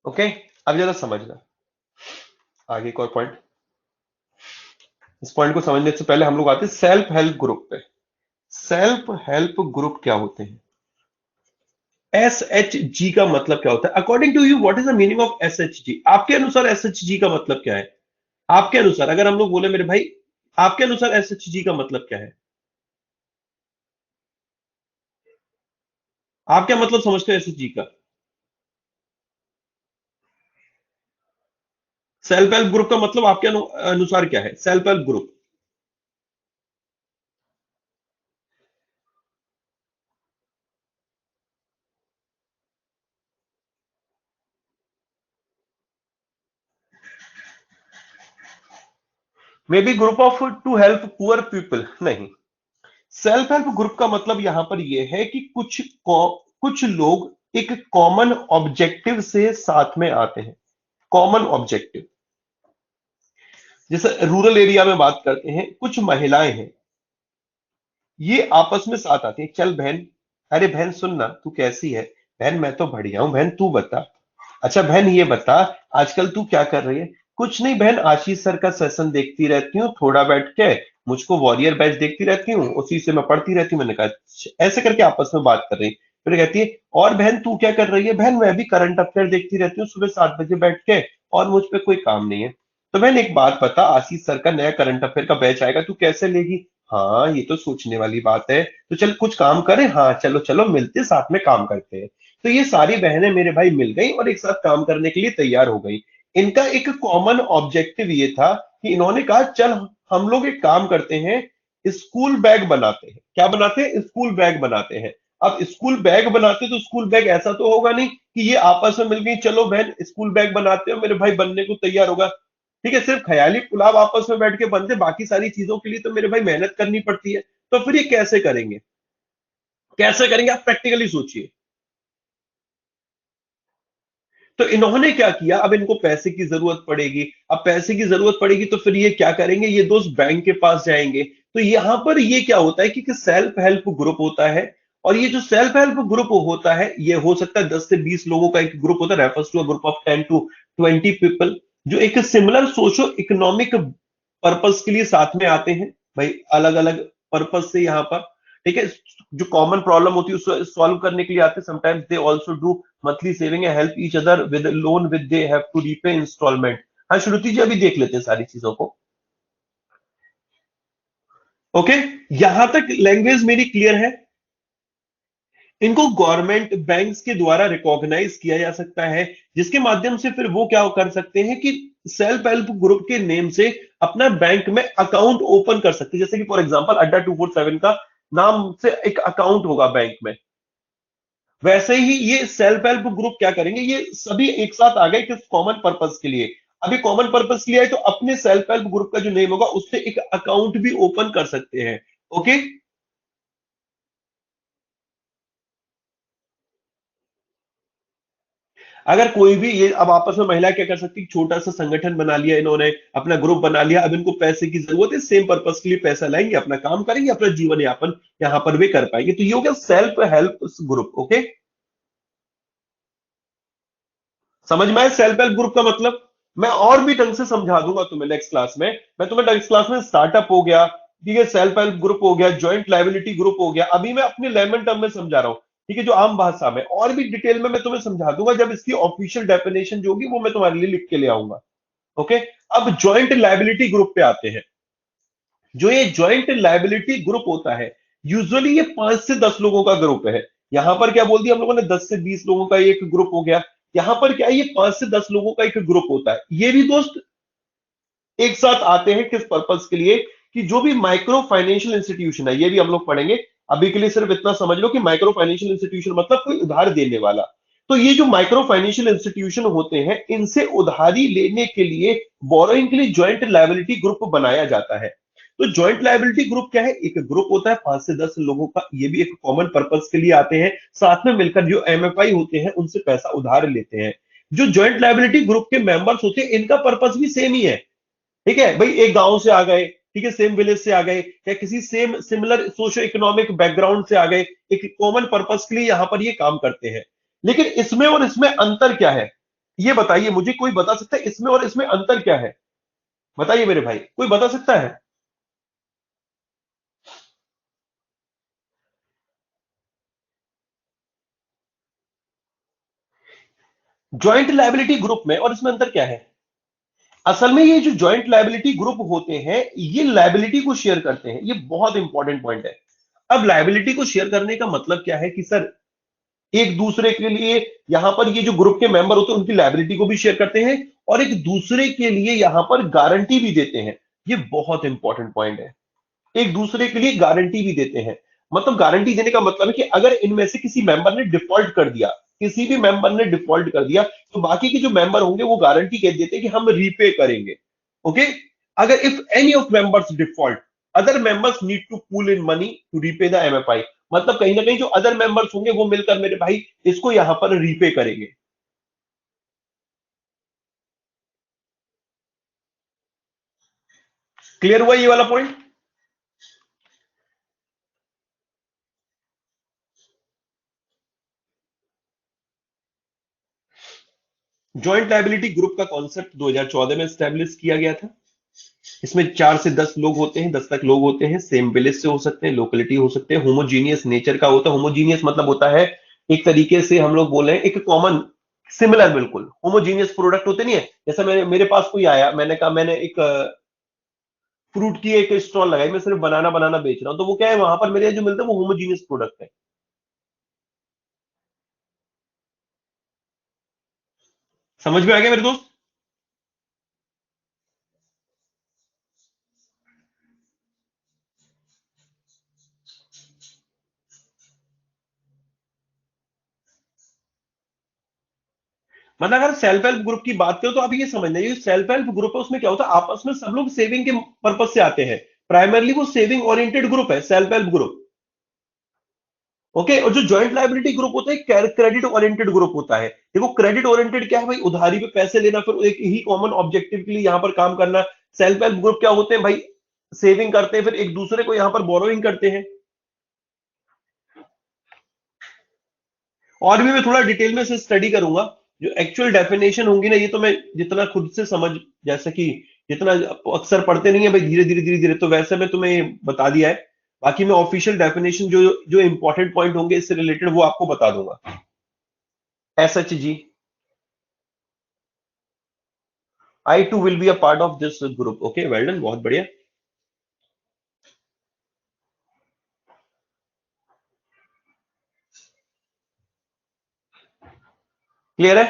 ओके, अब जरा समझना आगे एक और पॉइंट। इस पॉइंट को समझने से पहले हम लोग आते हैं सेल्फ हेल्प ग्रुप पे। सेल्फ हेल्प ग्रुप क्या होते हैं? एस एच जी का मतलब क्या होता है? According to you what is the meaning of S H G? आपके अनुसार एस एच जी का मतलब क्या है? आपके अनुसार अगर हम लोग बोले मेरे भाई, आपके अनुसार एस एच जी का मतलब क्या है? आप क्या मतलब समझते हो एस एच जी का? सेल्फ हेल्प ग्रुप का मतलब आपके अनुसार क्या है self help group? May be group of to help poor people? नहीं। सेल्फ हेल्प ग्रुप का मतलब यहां पर यह है कि कुछ लोग एक कॉमन ऑब्जेक्टिव से साथ में आते हैं। कॉमन ऑब्जेक्टिव, जैसे रूरल एरिया में बात करते हैं, कुछ महिलाएं हैं, ये आपस में साथ आती हैं। चल बहन, अरे बहन सुन ना, तू कैसी है? बहन मैं तो बढ़िया हूं, बहन तू बता। अच्छा बहन ये बता, आजकल तू क्या कर रही है? कुछ नहीं बहन, आशीष सर का सेशन देखती रहती हूँ थोड़ा बैठ के, मुझको वॉरियर बैच देखती रहती हूँ, उसी से मैं पढ़ती रहती हूँ। मैंने कहा "अच्छा", ऐसे करके आपस में बात कर रही। फिर कहती है और बहन तू क्या कर रही है? बहन मैं भी करंट अफेयर देखती रहती हूँ सुबह 7 बजे बैठ के, और मुझ पे कोई काम नहीं है। तो बहन एक बात बता, आशीष सर का नया करंट अफेयर का बैच आएगा, तू कैसे लेगी? हाँ ये तो सोचने वाली बात है, तो चल कुछ काम करें, हाँ चलो चलो मिलते साथ में काम करते हैं। तो ये सारी बहनें मेरे भाई मिल गई और एक साथ काम करने के लिए तैयार हो गई। इनका एक कॉमन ऑब्जेक्टिव ये था कि इन्होंने कहा चल हम लोग एक काम करते हैं, स्कूल बैग बनाते हैं। क्या बनाते हैं? स्कूल बैग बनाते हैं। अब स्कूल बैग बनाते तो स्कूल बैग ऐसा तो होगा नहीं कि ये आपस में मिल गई, चलो बहन स्कूल बैग बनाते हो, मेरे भाई बनने को तैयार होगा। ठीक है, सिर्फ ख्याली पुलाव आपस में बैठ के बनते, बाकी सारी चीजों के लिए तो मेरे भाई मेहनत करनी पड़ती है। तो फिर ये कैसे करेंगे? कैसे करेंगे आप प्रैक्टिकली सोचिए। तो इन्होंने क्या किया, अब इनको पैसे की जरूरत पड़ेगी, अब पैसे की जरूरत पड़ेगी तो फिर ये क्या करेंगे, ये दोस्त बैंक के पास जाएंगे। तो यहां पर ये क्या होता है कि सेल्फ हेल्प ग्रुप होता है। और ये जो सेल्फ हेल्प ग्रुप होता है, ये हो सकता है 10 से 20 लोगों का एक ग्रुप होता है, refers to a group of 10 to 20 पीपल, जो एक सिमिलर सोशो इकोनॉमिक पर्पस के लिए साथ में आते हैं। भाई अलग अलग पर्पस से यहाँ पर, ठीक है, जो कॉमन प्रॉब्लम होती है उसको सॉल्व करने के लिए आते हैं। Sometimes they also do monthly saving and help each other with loan with they have to repay instalment. हाँ श्रुति जी अभी देख लेते हैं सारी चीजों को। ओके, यहां तक लैंग्वेज मेरी क्लियर है? इनको गवर्नमेंट बैंक्स के द्वारा रिकॉग्नाइज किया जा सकता है, जिसके माध्यम से फिर वो क्या कर सकते हैं कि सेल्फ हेल्प ग्रुप के नेम से अपना बैंक में अकाउंट ओपन कर सकते हैं। जैसे कि फॉर एग्जांपल अड्डा 247 का नाम से एक अकाउंट होगा बैंक में, वैसे ही ये सेल्फ हेल्प ग्रुप क्या करेंगे, ये सभी एक साथ आ गए किस कॉमन पर्पस के लिए। अभी कॉमन पर्पस के लिए आए तो अपने सेल्फ हेल्प ग्रुप का जो नेम होगा उससे एक अकाउंट भी ओपन कर सकते हैं। ओके, अगर कोई भी ये अब आपस में महिला क्या कर सकती है, छोटा सा संगठन बना लिया इन्होंने, अपना ग्रुप बना लिया, अब इनको पैसे की जरूरत है, सेम पर्पस के लिए पैसा लाएंगे, अपना काम करेंगे, अपना जीवन यापन यहां पर भी कर पाएंगे। तो ये हो गया सेल्फ हेल्प ग्रुप। ओके, समझ में आया सेल्फ हेल्प ग्रुप का मतलब? मैं और भी ढंग से समझा दूंगा तुम्हें नेक्स्ट क्लास में। मैं तुम्हें नेक्स्ट क्लास में स्टार्टअप हो गया, ठीक है, सेल्फ हेल्प ग्रुप हो गया, ज्वाइंट लाइबिलिटी ग्रुप हो गया, अभी मैं अपने लेमन टर्म में समझा रहा हूं, ठीक है, जो आम भाषा में, और भी डिटेल में मैं तुम्हें समझा दूंगा जब इसकी ऑफिशियल डेफिनेशन जो होगी वो मैं तुम्हारे लिए लिख के ले आऊंगा। ओके, अब ज्वाइंट लाइबिलिटी ग्रुप पे आते हैं। जो ये ज्वाइंट लाइबिलिटी ग्रुप होता है, यूजुअली ये 5 से 10 लोगों का ग्रुप है। यहां पर क्या बोल दिया हम लोगों ने, 10 से 20 लोगों का एक ग्रुप हो गया। यहां पर क्या है, ये 5 से 10 लोगों का एक ग्रुप होता है। ये भी दोस्त एक साथ आते हैं किस पर्पस के लिए, कि जो भी माइक्रो फाइनेंशियल इंस्टीट्यूशन है, ये भी हम लोग पढ़ेंगे। अभी के लिए सिर्फ इतना समझ लो कि माइक्रो फाइनेंशियल इंस्टीट्यूशन मतलब कोई उधार देने वाला। तो ये जो माइक्रो फाइनेंशियल इंस्टीट्यूशन होते हैं, इनसे उधारी लेने के लिए, बोरोइंग के लिए ज्वाइंट लायबिलिटी ग्रुप बनाया जाता है। तो ज्वाइंट लायबिलिटी ग्रुप क्या है, एक ग्रुप होता है 5 से 10 लोगों का, ये भी एक कॉमन पर्पस के लिए आते हैं, साथ में मिलकर जो एमएफआई होते हैं उनसे पैसा उधार लेते हैं। जो ज्वाइंट लायबिलिटी ग्रुप के मेंबर्स होते हैं, इनका पर्पस भी सेम ही है। ठीक है भाई, एक गांव से आ गए, ठीक है, सेम विलेज से आ गए, या किसी same similar socio economic background से आ गए, एक कॉमन पर्पस के लिए यहां पर ये काम करते हैं। लेकिन इसमें और इसमें अंतर क्या है? ये बताइए मुझे, कोई बता सकता है इसमें और इसमें अंतर क्या है? बताइए मेरे भाई, कोई बता सकता है? ज्वाइंट लायबिलिटी ग्रुप में और इसमें अंतर क्या है? असल में ये जो ज्वाइंट लायबिलिटी ग्रुप होते हैं, ये लायबिलिटी को शेयर करते हैं। ये बहुत इंपॉर्टेंट पॉइंट है। अब लायबिलिटी को शेयर करने का मतलब क्या है कि सर, एक दूसरे के लिए यहां पर ये जो ग्रुप के मेंबर होते हैं उनकी लायबिलिटी को भी शेयर करते हैं, और एक दूसरे के लिए यहां पर गारंटी भी देते हैं। ये बहुत इंपॉर्टेंट पॉइंट है। एक दूसरे के लिए गारंटी भी देते हैं। मतलब गारंटी देने का मतलब है कि अगर इनमें से किसी मेंबर ने डिफॉल्ट कर दिया, किसी भी मेंबर ने डिफॉल्ट कर दिया, तो बाकी के जो मेंबर होंगे वो गारंटी कह देते हैं कि हम रीपे करेंगे। ओके। अगर if any of members default, other members need to pull in money to repay the MFI. मतलब कहीं ना कहीं जो अदर मेंबर्स होंगे वो मिलकर मेरे भाई इसको यहां पर रीपे करेंगे। क्लियर हुआ ये वाला पॉइंट? ज्वाइंट लायबिलिटी ग्रुप का कॉन्सेप्ट 2014 में स्टैब्लिश किया गया था। इसमें 4 से 10 लोग होते हैं, 10 तक लोग होते हैं। सेम विलेज से हो सकते हैं, लोकेलिटी हो सकते हैं, होमोजीनियस नेचर का होता है। होमोजीनियस मतलब होता है एक तरीके से हम लोग बोले एक कॉमन, सिमिलर, बिल्कुल होमोजीनियस प्रोडक्ट होते नहीं है। जैसे मेरे पास कोई आया, मैंने कहा मैंने एक फ्रूट की एक स्टॉल लगाई, मैं सिर्फ बनाना बनाना बेच रहा हूं, तो वो क्या है, वहां पर मेरे जो मिलता है वो होमोजीनियस प्रोडक्ट है। समझ में आ गया मेरे दोस्त? मतलब अगर सेल्फ हेल्प ग्रुप की बात करो तो आप ये समझना, ये सेल्फ हेल्प ग्रुप है उसमें क्या होता है, आपस में सब लोग सेविंग के पर्पज से आते हैं। प्राइमरली वो सेविंग ओरिएंटेड ग्रुप है सेल्फ हेल्प ग्रुप। ओके। और जो ज्वाइंट लायबिलिटी ग्रुप होता है क्रेडिट ओरिएंटेड ग्रुप होता है। देखो क्रेडिट ओरिएंटेड क्या है भाई, उधारी पे पैसे लेना, फिर एक ही कॉमन ऑब्जेक्टिव के लिए यहां पर काम करना। सेल्फ हेल्प ग्रुप क्या होते हैं भाई, सेविंग करते हैं फिर एक दूसरे को यहां पर बोरोइंग करते हैं। और भी मैं थोड़ा डिटेल में इसे स्टडी करूंगा। जो एक्चुअल डेफिनेशन होंगी ना, ये तो मैं जितना खुद से समझ, जैसे कि जितना अक्सर पढ़ते नहीं है भाई, धीरे धीरे धीरे धीरे, तो वैसे मैं तुम्हें ये बता दिया है। बाकी मैं ऑफिशियल डेफिनेशन जो जो इंपॉर्टेंट पॉइंट होंगे इससे रिलेटेड वो आपको बता दूंगा। S H G, I too will be a part of this group. Okay, well done, बहुत बढ़िया। क्लियर है?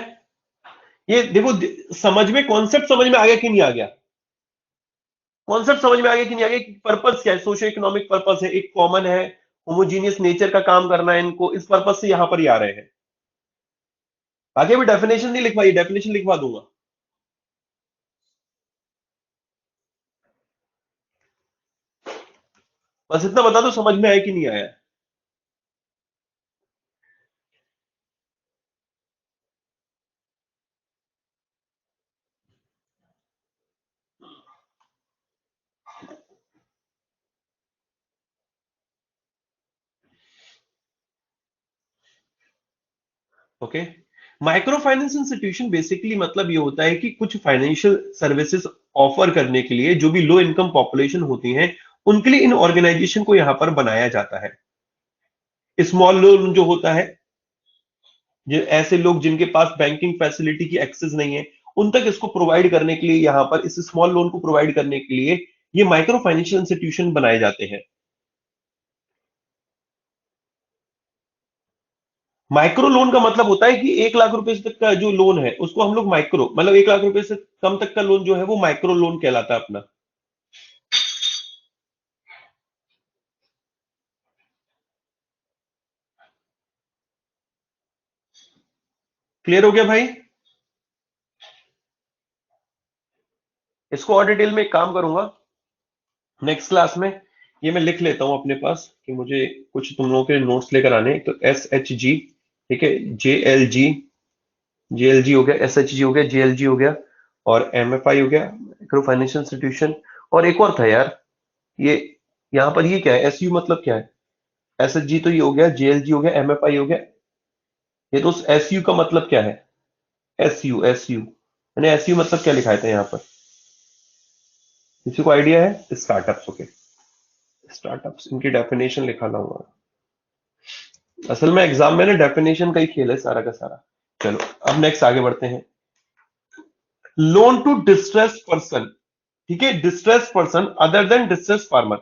ये देखो, समझ में, कॉन्सेप्ट समझ में आ गया कि नहीं आ गया? कॉन्सेप्ट समझ में आ गया कि नहीं आ गया? पर्पस क्या है, सोशो इकोनॉमिक पर्पस है, एक कॉमन है, होमोजीनियस नेचर का काम करना है इनको, इस पर्पस से यहां पर ही आ रहे हैं। बाकी अभी डेफिनेशन नहीं लिखवाई, डेफिनेशन लिखवा दूंगा। बस इतना बता दो समझ में आया कि नहीं आया। Okay. Micro finance institution basically मतलब ये होता है कि कुछ फाइनेंशियल सर्विसेज ऑफर करने के लिए जो भी लो इनकम पॉपुलेशन होती है, उनके लिए इन ऑर्गेनाइजेशन को यहां पर बनाया जाता है। स्मॉल लोन जो होता है, जो ऐसे लोग जिनके पास बैंकिंग फैसिलिटी की एक्सेस नहीं है, उन तक इसको प्रोवाइड करने के लिए, यहां पर इस स्मॉल लोन को प्रोवाइड करने के लिए ये माइक्रो फाइनेंशियल इंस्टीट्यूशन बनाए जाते हैं। माइक्रो लोन का मतलब होता है कि 1 लाख रुपए तक का जो लोन है उसको हम लोग माइक्रो, मतलब 1 लाख रुपए से कम तक का लोन जो है वो माइक्रो लोन कहलाता है अपना। क्लियर हो गया भाई? इसको और डिटेल में एक काम करूंगा नेक्स्ट क्लास में, ये मैं लिख लेता हूं अपने पास कि मुझे कुछ तुम लोगों के नोट्स लेकर आने हैं। तो एस एच जी, ठीक है, J L G, J L G हो गया, एस एच जी हो गया, जे एल जी हो गया, और एम एफ आई हो गया, माइक्रो फाइनेंशियल इंस्टीट्यूशन। और एक और था यार, ये यहाँ पर ये क्या है, एस यू मतलब क्या है? एस एच जी तो ये हो गया, जे एल जी हो गया, एम एफ आई हो गया। ये तो एस यू का मतलब क्या है? एस यू मैंने एस यू मतलब क्या लिखा था यहाँ पर? किसी को आइडिया है? स्टार्टअप्स। ओके, स्टार्टअप्स इनकी डेफिनेशन लिखा लाऊंगा। असल में एग्जाम में ना डेफिनेशन का ही खेल है सारा का सारा। चलो अब नेक्स्ट आगे बढ़ते हैं। Loan to distress person. ठीक है, distress person other than distress farmer.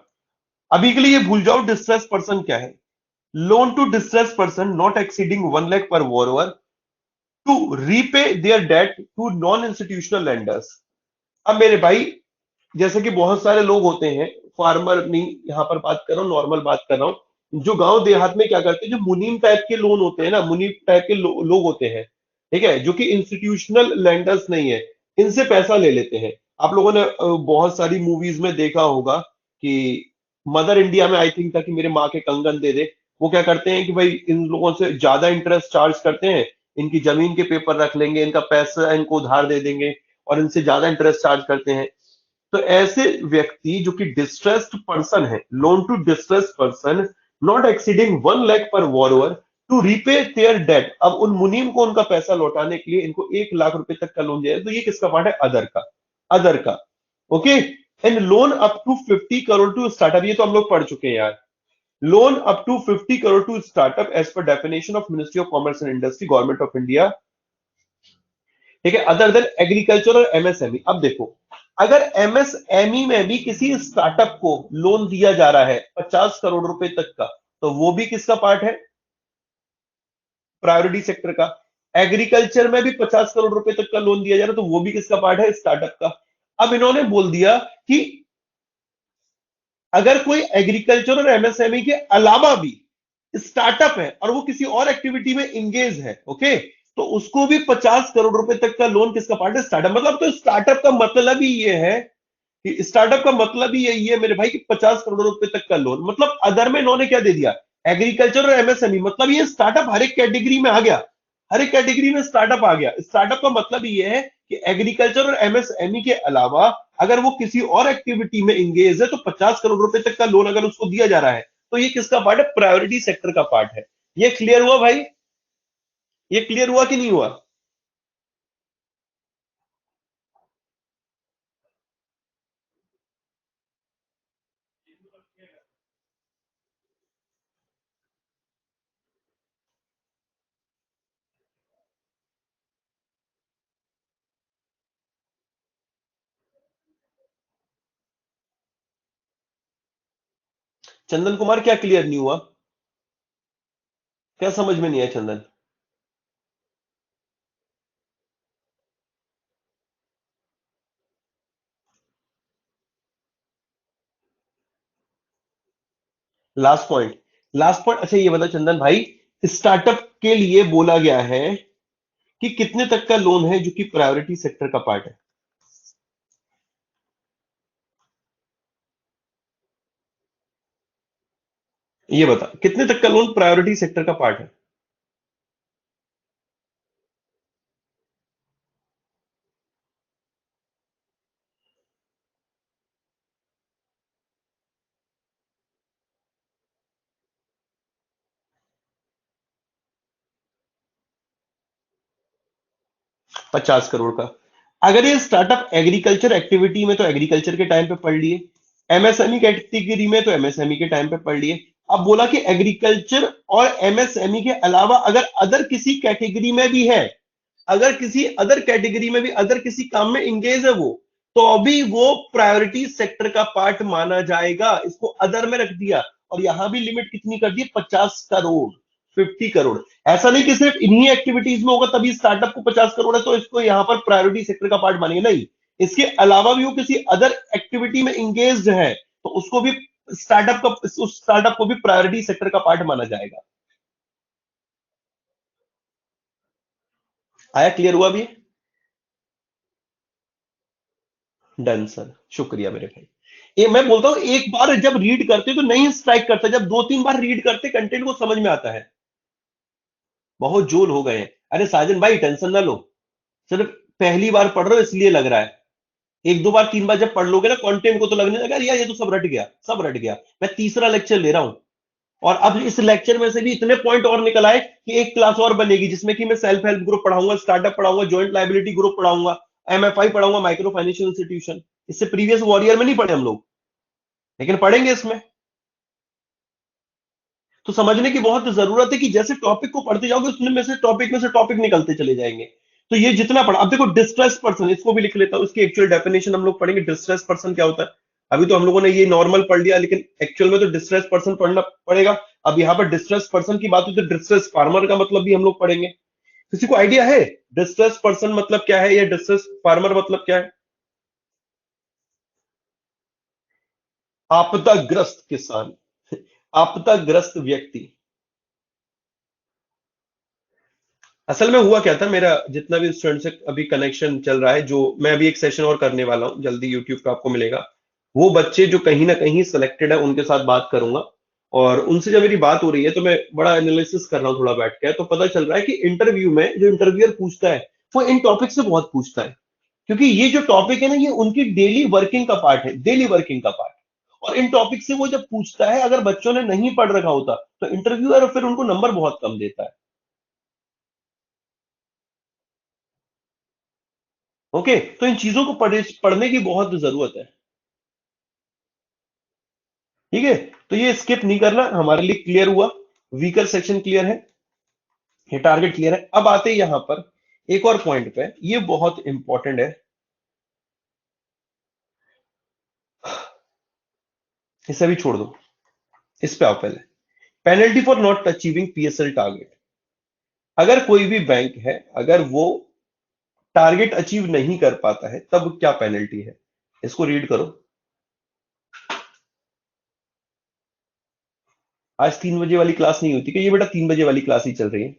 अभी के लिए ये भूल जाओ डिस्ट्रेस पर्सन क्या है। Loan to distress person not exceeding 1 lakh per borrower to repay their debt to non institutional lenders. अब मेरे भाई, जैसे कि बहुत सारे लोग होते हैं, फार्मर नहीं यहां पर बात कर रहा हूं, नॉर्मल बात कर रहा हूं, जो गांव देहात में क्या करते हैं, जो मुनीम टाइप के लोन होते हैं ना, मुनीम टाइप के लोग होते हैं, ठीक है, जो कि इंस्टीट्यूशनल लेंडर्स नहीं है, इनसे पैसा ले लेते हैं। आप लोगों ने बहुत सारी मूवीज में देखा होगा कि मदर इंडिया में आई थिंक था कि मेरे माँ के कंगन दे दे। वो क्या करते हैं कि भाई इन लोगों से ज्यादा इंटरेस्ट चार्ज करते हैं, इनकी जमीन के पेपर रख लेंगे, इनका पैसा इनको उधार दे देंगे और इनसे ज्यादा इंटरेस्ट चार्ज करते हैं। तो ऐसे व्यक्ति जो कि डिस्ट्रेस्ड पर्सन है, loan to distressed person not exceeding 1 lakh per borrower to repay their debt. अब उन मुनीम को उनका पैसा लौटाने के लिए इनको 1 लाख रुपए तक का लोन दिया है। तो ये किसका पार्ट है? अदर का। अदर का। Okay. And loan up to 50 crore to startup, ये तो हम लोग पढ़ चुके हैं यार। Loan up to 50 crore to startup as per definition of ministry of commerce and industry, government of India. ठीक है, अदर देन एग्रीकल्चर और एमएसएमई। अब देखो, अगर एमएसएमई में भी किसी स्टार्टअप को लोन दिया जा रहा है 50 करोड़ रुपए तक का, तो वो भी किसका पार्ट है? प्रायोरिटी सेक्टर का। एग्रीकल्चर में भी 50 करोड़ रुपए तक का लोन दिया जा रहा है, तो वो भी किसका पार्ट है? स्टार्टअप का। अब इन्होंने बोल दिया कि अगर कोई एग्रीकल्चर और एमएसएमई के अलावा भी स्टार्टअप है और वो किसी और एक्टिविटी में इंगेज है, ओके, तो उसको भी 50 करोड़ रुपए तक का लोन किसका पार्ट है? स्टार्टअप। मतलब तो स्टार्टअप का मतलब ही ये है कि स्टार्टअप का मतलब ही यही है मेरे भाई कि 50 करोड़ रुपए तक का लोन। मतलब अदर में इन्होंने क्या दे दिया? एग्रीकल्चर और एमएसएमई। मतलब ये स्टार्टअप हर एक कैटेगरी में आ गया। हर एक कैटेगरी में स्टार्टअप आ गया। स्टार्टअप का मतलब ये है कि एग्रीकल्चर और एमएसएमई के अलावा अगर वो किसी और एक्टिविटी में इंगेज है तो 50 करोड़ रुपए तक का लोन अगर उसको दिया जा रहा है तो ये किसका पार्ट है? प्रायोरिटी सेक्टर का पार्ट है। ये क्लियर हुआ भाई? ये क्लियर हुआ कि नहीं हुआ? चंदन कुमार, क्या क्लियर नहीं हुआ? क्या समझ में नहीं आया Chandan? Last point. Last point, अच्छा ये बता चंदन भाई, स्टार्टअप के लिए बोला गया है कि कितने तक का लोन है जो कि प्रायोरिटी सेक्टर का पार्ट है? ये बता कितने तक का लोन प्रायोरिटी सेक्टर का पार्ट है? 50 करोड़ का। अगर ये स्टार्टअप एग्रीकल्चर एक्टिविटी में तो एग्रीकल्चर के टाइम पे पढ़ लिए, एमएसएमई कैटेगरी में तो एमएसएमई के टाइम पे पढ़ लिए। अब बोला कि एग्रीकल्चर और एमएसएमई के अलावा अगर अदर किसी कैटेगरी में भी है, अगर किसी अदर कैटेगरी में भी अदर किसी काम में इंगेज है वो, तो अभी वो प्रायोरिटी सेक्टर का पार्ट माना जाएगा। इसको अदर में रख दिया और यहां भी लिमिट कितनी कर दी? 50 करोड़। 50 करोड़। ऐसा नहीं कि सिर्फ इन्हीं एक्टिविटीज में होगा तभी स्टार्टअप को 50 करोड़ है तो इसको यहां पर प्रायोरिटी सेक्टर का पार्ट मानेंगे, नहीं। इसके अलावा भी वो किसी अदर एक्टिविटी में इंगेज है तो उसको भी स्टार्टअप का उस स्टार्टअप को भी प्रायोरिटी सेक्टर का पार्ट माना जाएगा। आया? क्लियर हुआ भी? डन सर, शुक्रिया मेरे भाई। ये मैं बोलता हूं एक बार जब रीड करते तो नहीं स्ट्राइक करता, जब 2-3 बार रीड करते कंटेंट को समझ में आता है। बहुत जोल हो गए हैं। अरे साजन भाई टेंशन ना लो, सिर्फ पहली बार पढ़ रहे हो इसलिए लग रहा है। एक दो बार तीन बार जब पढ़ लोगे ना कंटेंट को तो लगने लगा यार ये तो सब रट गया, सब रट गया। मैं तीसरा लेक्चर ले रहा हूं। और अब इस लेक्चर में से भी इतने पॉइंट और निकल आए कि एक क्लास और बनेगी जिसमें कि मैं सेल्फ हेल्प ग्रुप पढ़ाऊंगा, स्टार्टअप पढ़ाऊंगा, जॉइंट लाइबिलिटी ग्रुप पढ़ाऊंगा, एमएफआई पढ़ाऊंगा, माइक्रो फाइनेंशियल इंस्टीट्यूशन। इससे प्रीवियस वॉरियर में नहीं पढ़े हम लोग, लेकिन पढ़ेंगे इसमें। तो समझने की बहुत जरूरत है कि जैसे टॉपिक को पढ़ते जाओगे उसमें में से टॉपिक निकलते चले जाएंगे। तो ये जितना पढ़ा, अब देखो डिस्ट्रेस पर्सन, इसको भी लिख लेता हूं, इसकी एक्चुअल डेफिनेशन हम लोग पढ़ेंगे। डिस्ट्रेस पर्सन क्या होता है? अभी तो हम लोगों ने ये नॉर्मल पढ़ लिया, लेकिन एक्चुअल में तो डिस्ट्रेस पर्सन पढ़ना पड़ेगा। अब यहाँ पर डिस्ट्रेस पर्सन की बात होती है, डिस्ट्रेस फार्मर का मतलब भी हम लोग पढ़ेंगे। किसी को आइडिया है डिस्ट्रेस पर्सन मतलब क्या है या डिस्ट्रेस फार्मर मतलब क्या है? आपदाग्रस्त किसान, आपदाग्रस्त व्यक्ति। असल में हुआ क्या था, मेरा जितना भी स्टूडेंट से अभी कनेक्शन चल रहा है, जो मैं अभी एक सेशन और करने वाला हूँ जल्दी, यूट्यूब पे आपको मिलेगा। वो बच्चे जो कहीं ना कहीं सिलेक्टेड है उनके साथ बात करूंगा। और उनसे जब मेरी बात हो रही है तो मैं बड़ा एनालिसिस कर रहा हूँ थोड़ा बैठ के, तो पता चल रहा है कि इंटरव्यू में जो इंटरव्यूअर पूछता है वो इन टॉपिक से बहुत पूछता है। क्योंकि ये जो टॉपिक है ना, ये उनकी डेली वर्किंग का पार्ट है, डेली वर्किंग का पार्ट। और इन टॉपिक से वो जब पूछता है, अगर बच्चों ने नहीं पढ़ रखा होता तो इंटरव्यूअर फिर उनको नंबर बहुत कम देता है। ओके, तो इन चीजों को पढ़ने की बहुत जरूरत है। ठीक है, तो ये स्किप नहीं करना, हमारे लिए क्लियर हुआ। वीकर सेक्शन क्लियर है, ये टारगेट क्लियर है। अब आते हैं यहां पर एक और पॉइंट पे, ये बहुत इंपॉर्टेंट है। इसे भी छोड़ दो, इस पे आओ पहले। Penalty for not achieving PSL target. अगर कोई भी बैंक है, अगर वो टारगेट अचीव नहीं कर पाता है तब क्या पेनल्टी है, इसको रीड करो। आज 3 बजे वाली क्लास नहीं होती कि? ये बेटा 3 बजे वाली क्लास ही चल रही है।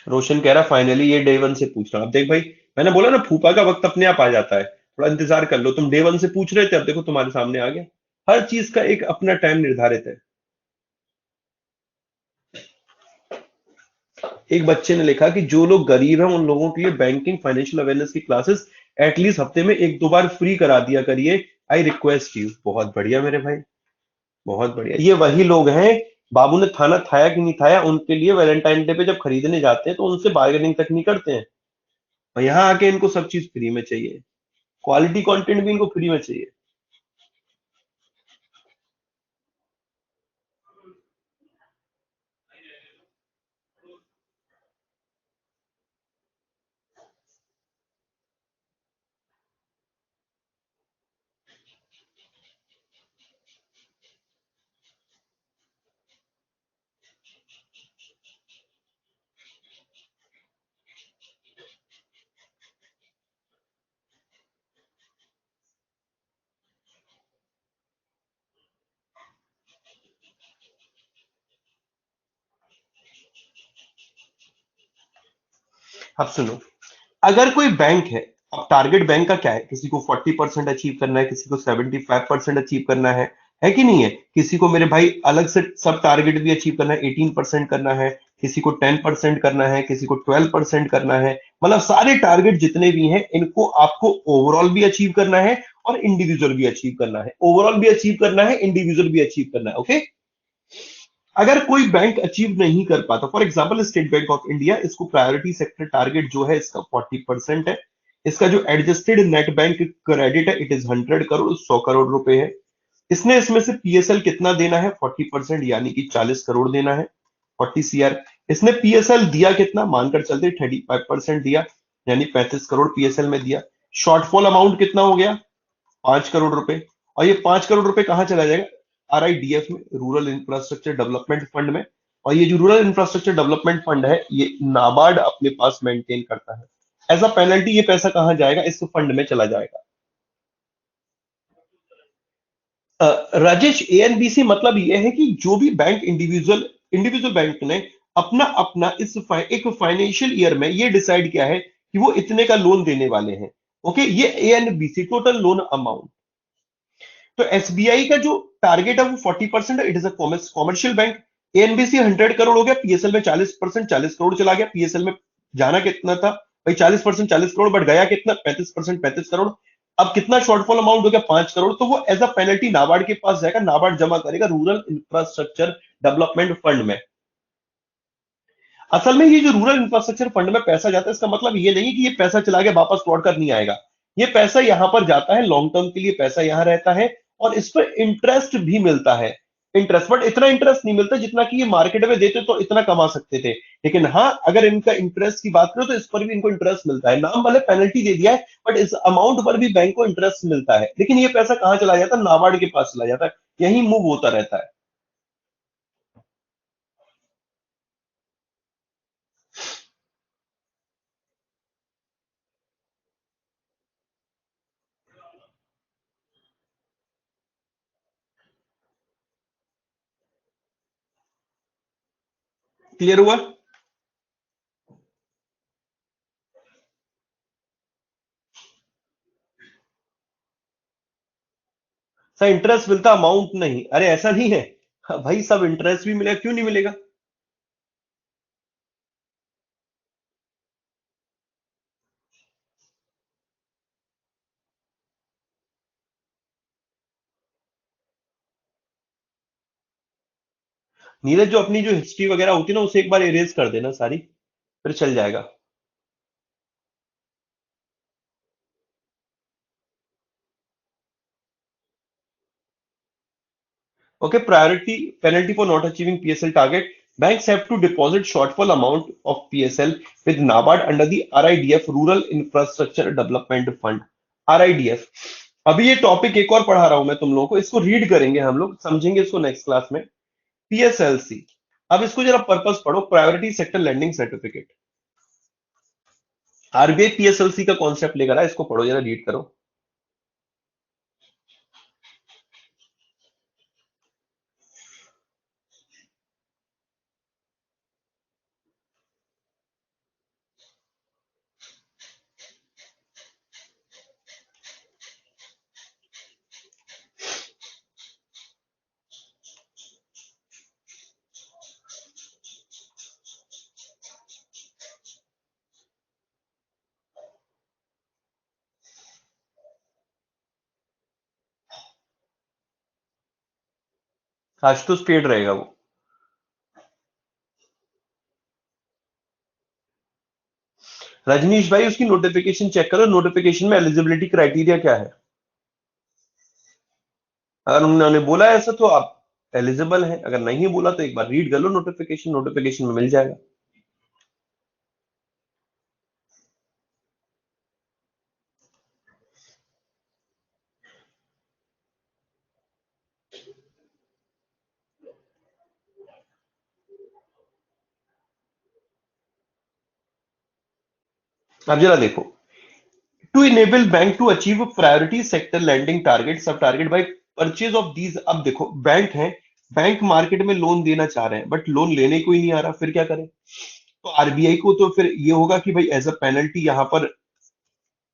रोशन कह रहा फाइनली ये डे वन से पूछ रहा। अब देख भाई, मैंने बोला ना फूफा का वक्त अपने आप आ जाता है, थोड़ा इंतजार कर लो। तुम डे वन से पूछ रहे थे, अब देखो तुम्हारे सामने आ गया। हर चीज का एक अपना टाइम निर्धारित है। एक बच्चे ने लिखा कि जो लोग गरीब हैं उन लोगों के लिए बैंकिंग फाइनेंशियल अवेयरनेस की क्लासेस एटलीस्ट हफ्ते में एक दो बार फ्री करा दिया करिए, आई रिक्वेस्ट यू। बहुत बढ़िया मेरे भाई, बहुत बढ़िया। ये वही लोग हैं, बाबू ने थाना थाया कि नहीं थाया, उनके लिए वैलेंटाइन डे पे जब खरीदने जाते हैं तो उनसे बार्गेनिंग तक नहीं करते हैं। और यहाँ आके इनको सब चीज फ्री में चाहिए, क्वालिटी कंटेंट भी इनको फ्री में चाहिए। अब सुनो, अगर कोई बैंक है, अब टारगेट बैंक का क्या है? किसी को 40% अचीव करना है, किसी को 75% अचीव करना है कि नहीं है? किसी को मेरे भाई अलग से सब टारगेट भी अचीव करना है, 18% करना है, किसी को 10% करना है, किसी को 12% करना है। मतलब सारे टारगेट जितने भी हैं इनको आपको ओवरऑल भी अचीव करना है और इंडिविजुअल भी अचीव करना है। ओवरऑल भी अचीव करना है, इंडिविजुअल भी अचीव करना है। ओके, अगर कोई बैंक अचीव नहीं कर पाता, for example state bank of India, इसको प्रायोरिटी सेक्टर टारगेट जो है इसका 40% है। इसका जो एडजस्टेड नेट बैंक क्रेडिट है इट इज 100 करोड़, 100 करोड़ रुपए है। इसने इसमें से पीएसएल कितना देना है? 40%, यानी कि 40 करोड़ देना है, 40 CR। इसने पीएसएल दिया कितना? मानकर चलते 35% दिया, यानी 35 करोड़ पीएसएल में दिया। शॉर्टफॉल अमाउंट कितना हो गया? 5 करोड़ रुपए। और ये 5 करोड़ रुपए कहां चला जाएगा? RIDF में, रूरल इंफ्रास्ट्रक्चर डेवलपमेंट फंड में। और ये जो रूरल इंफ्रास्ट्रक्चर डेवलपमेंट फंड है ये नाबार्ड अपने पास मेंटेन करता है। एज अ पेनल्टी ये पैसा कहां जाएगा? इस फंड में चला जाएगा। राजेश, ANBC मतलब ये है कि जो भी बैंक इंडिविजुअल इंडिविजुअल बैंक ने अपना अपना एक फाइनेंशियल ईयर में ये डिसाइड किया है कि वो इतने का लोन देने वाले हैं। ओके, ये A and B C total loan amount. तो एसबीआई का जो टारगेट है वो 40% है, it is a commercial bank. NBC 100 crore हो गया, पीएसएल में 40%, 40 करोड़ चला गया। पीएसएल में जाना कितना था भाई, 40%, 40 करोड़, बट गया कितना, 35%, 35 करोड़। अब कितना शॉर्टफॉल अमाउंट हो गया, 5 करोड़। तो वो एज अ पेनल्टी नाबार्ड के पास जाएगा, नाबार्ड जमा करेगा रूरल इंफ्रास्ट्रक्चर डेवलपमेंट फंड में। असल में ये जो रूरल इंफ्रास्ट्रक्चर फंड में पैसा जाता है, इसका मतलब ये नहीं कि ये पैसा चला गया वापस लौट कर नहीं आएगा। ये पैसा यहां पर जाता है, लॉन्ग टर्म के लिए पैसा यहां रहता है, और इस पर इंटरेस्ट भी मिलता है। इंटरेस्ट, बट इतना इंटरेस्ट नहीं मिलता जितना कि ये मार्केट में देते तो इतना कमा सकते थे। लेकिन हाँ, अगर इनका इंटरेस्ट की बात करें तो इस पर भी इनको इंटरेस्ट मिलता है। नाम वाले पेनल्टी दे दिया है, बट इस अमाउंट पर भी बैंक को इंटरेस्ट मिलता है। लेकिन ये पैसा कहाँ चला जाता है, नाबार्ड के पास चला जाता है, यही मूव होता रहता है। क्लियर हुआ? सर इंटरेस्ट मिलता, अमाउंट नहीं, अरे ऐसा नहीं है। हाँ भाई, सब इंटरेस्ट भी मिलेगा, क्यों नहीं मिलेगा। नीरज, जो अपनी जो हिस्ट्री वगैरह होती है ना, उसे एक बार इरेज कर देना सारी, फिर चल जाएगा। Okay, priority penalty for not achieving PSL target, banks have to deposit shortfall amount of PSL with NABARD under the RIDF Rural Infrastructure Development Fund, RIDF। अभी ये टॉपिक एक और पढ़ा रहा हूं मैं तुम लोगों को, इसको रीड करेंगे हम लोग, समझेंगे इसको नेक्स्ट क्लास में। पीएसएलसी, अब इसको जरा पर्पस पढ़ो, priority sector lending certificate. RBI PSLC का कॉन्सेप्ट लेकर आया, इसको पढ़ो जरा, रीड करो। आज तो स्पेड रहेगा वो। रजनीश भाई, उसकी नोटिफिकेशन चेक करो, नोटिफिकेशन में एलिजिबिलिटी क्राइटेरिया क्या है। अगर उन्होंने बोला है ऐसा तो आप एलिजिबल हैं, अगर नहीं बोला तो एक बार रीड कर लो नोटिफिकेशन, नोटिफिकेशन में मिल जाएगा। अब जरा देखो, to enable bank to achieve priority sector lending target sub target by purchase of these. अब देखो, बैंक है, बैंक मार्केट में लोन देना चाह रहे हैं, बट लोन लेने को ही नहीं आ रहा, फिर क्या करें। तो आरबीआई को तो फिर ये होगा कि भाई एज अ पेनल्टी यहां पर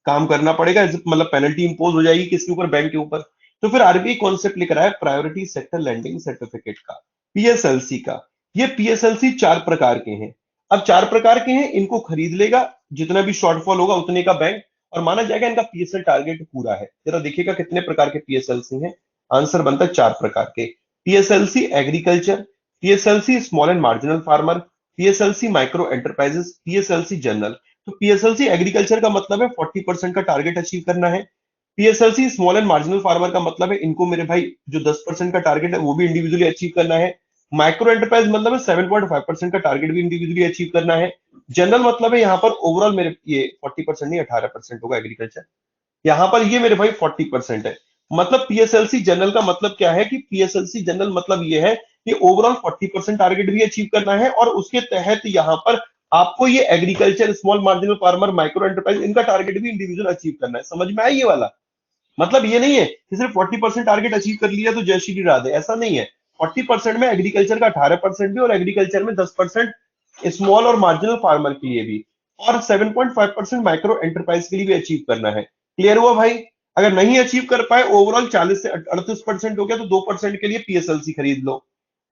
काम करना पड़ेगा, मतलब पेनल्टी इंपोज हो जाएगी किसके ऊपर, बैंक के ऊपर। तो फिर आरबीआई कॉन्सेप्ट लेकर आया प्रायोरिटी सेक्टर लैंडिंग सर्टिफिकेट का, पीएसएलसी का। ये पीएसएलसी 4 प्रकार के हैं। अब 4 प्रकार के हैं, इनको खरीद लेगा, जितना भी शॉर्टफॉल होगा उतने का बैंक, और माना जाएगा इनका पीएसएल टारगेट पूरा है। जरा देखिएगा कितने प्रकार के पीएसएलसी हैं। आंसर बनता है 4 प्रकार के। PSLC agriculture, PSLC small and marginal farmer, PSLC micro enterprises, PSLC general. तो पीएसएलसी एग्रीकल्चर का मतलब है 40% का टारगेट अचीव करना है। पीएसएलसी स्मॉल एंड मार्जिनल फार्मर का मतलब है इनको मेरे भाई जो 10% का टारगेट है वो भी इंडिविजुअली अचीव करना है। माइक्रो एंटरप्राइज मतलब है 7.5% का टारगेट भी इंडिविजुअली अचीव करना है। जनरल मतलब है यहाँ पर ओवरऑल मेरे ये 40% नहीं 18% होगा एग्रीकल्चर, यहाँ पर ये मेरे भाई 40% है। मतलब पीएसएलसी जनरल का मतलब क्या है कि पीएसएलसी जनरल मतलब ये है कि ओवरऑल 40% टारगेट भी अचीव करना है, और उसके तहत यहाँ पर आपको ये agriculture small marginal farmer micro enterprise इनका टारगेट भी इंडिविजुअल अचीव करना है। समझ में आया ये वाला? मतलब ये नहीं है कि सिर्फ 40% टारगेट अचीव कर लिया तो जय श्री राधे, ऐसा नहीं है। 40% में एग्रीकल्चर का 18% भी, और एग्रीकल्चर में 10% स्मॉल और मार्जिनल फार्मर के लिए भी, और 7.5% माइक्रो एंटरप्राइज के लिए भी अचीव करना है। क्लियर हुआ भाई? अगर नहीं अचीव कर पाए, ओवरऑल 40 से 38% हो गया, तो 2% के लिए पीएसएलसी खरीद लो।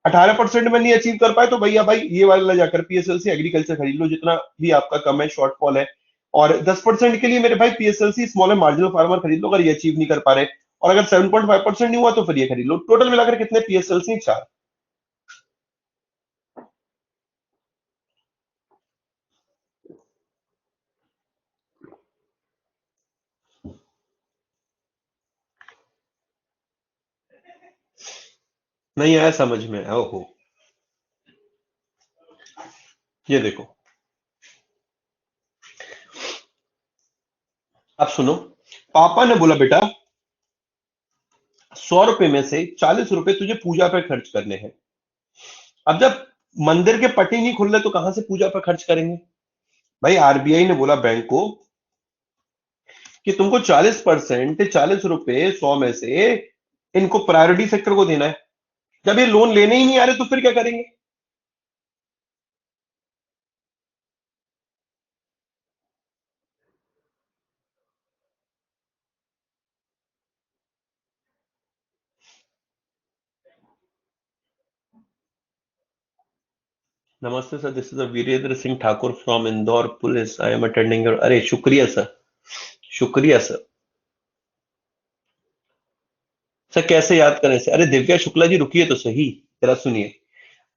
18% में नहीं अचीव कर पाए तो भैया भाई ये वाला जाकर पीएसएलसी एग्रीकल्चर खरीद लो, जितना भी आपका कम है, शॉर्टफॉल है। और 10% के लिए मेरे भाई पीएसएलसी स्मॉल एंड मार्जिनल फार्मर खरीद लो, अगर ये अचीव नहीं कर पा रहे। और अगर 7.5% नहीं हुआ तो फिर ये खरीद लो। टोटल मिलाकर कितने पीएसएलसी? 4। नहीं आया समझ में? ओहो। ये देखो, अब सुनो। पापा ने बोला बेटा, 100 रुपए में से 40 रुपए तुझे पूजा पे खर्च करने हैं। अब जब मंदिर के पट्टी नहीं खुल रहे तो कहां से पूजा पे खर्च करेंगे? भाई आरबीआई ने बोला बैंक को कि तुमको 40%, 40 रुपए 100 में से इनको प्रायोरिटी सेक्टर को देना है। जब ये लोन लेने ही नहीं आ रहे तो फिर क्या करेंगे? नमस्ते sir, this is Virendra Singh Thakur from Indore police, I am attending your. अरे शुक्रिया सर, शुक्रिया सर। सर कैसे याद करें सर? अरे दिव्या शुक्ला जी रुकिए तो सही, जरा सुनिए।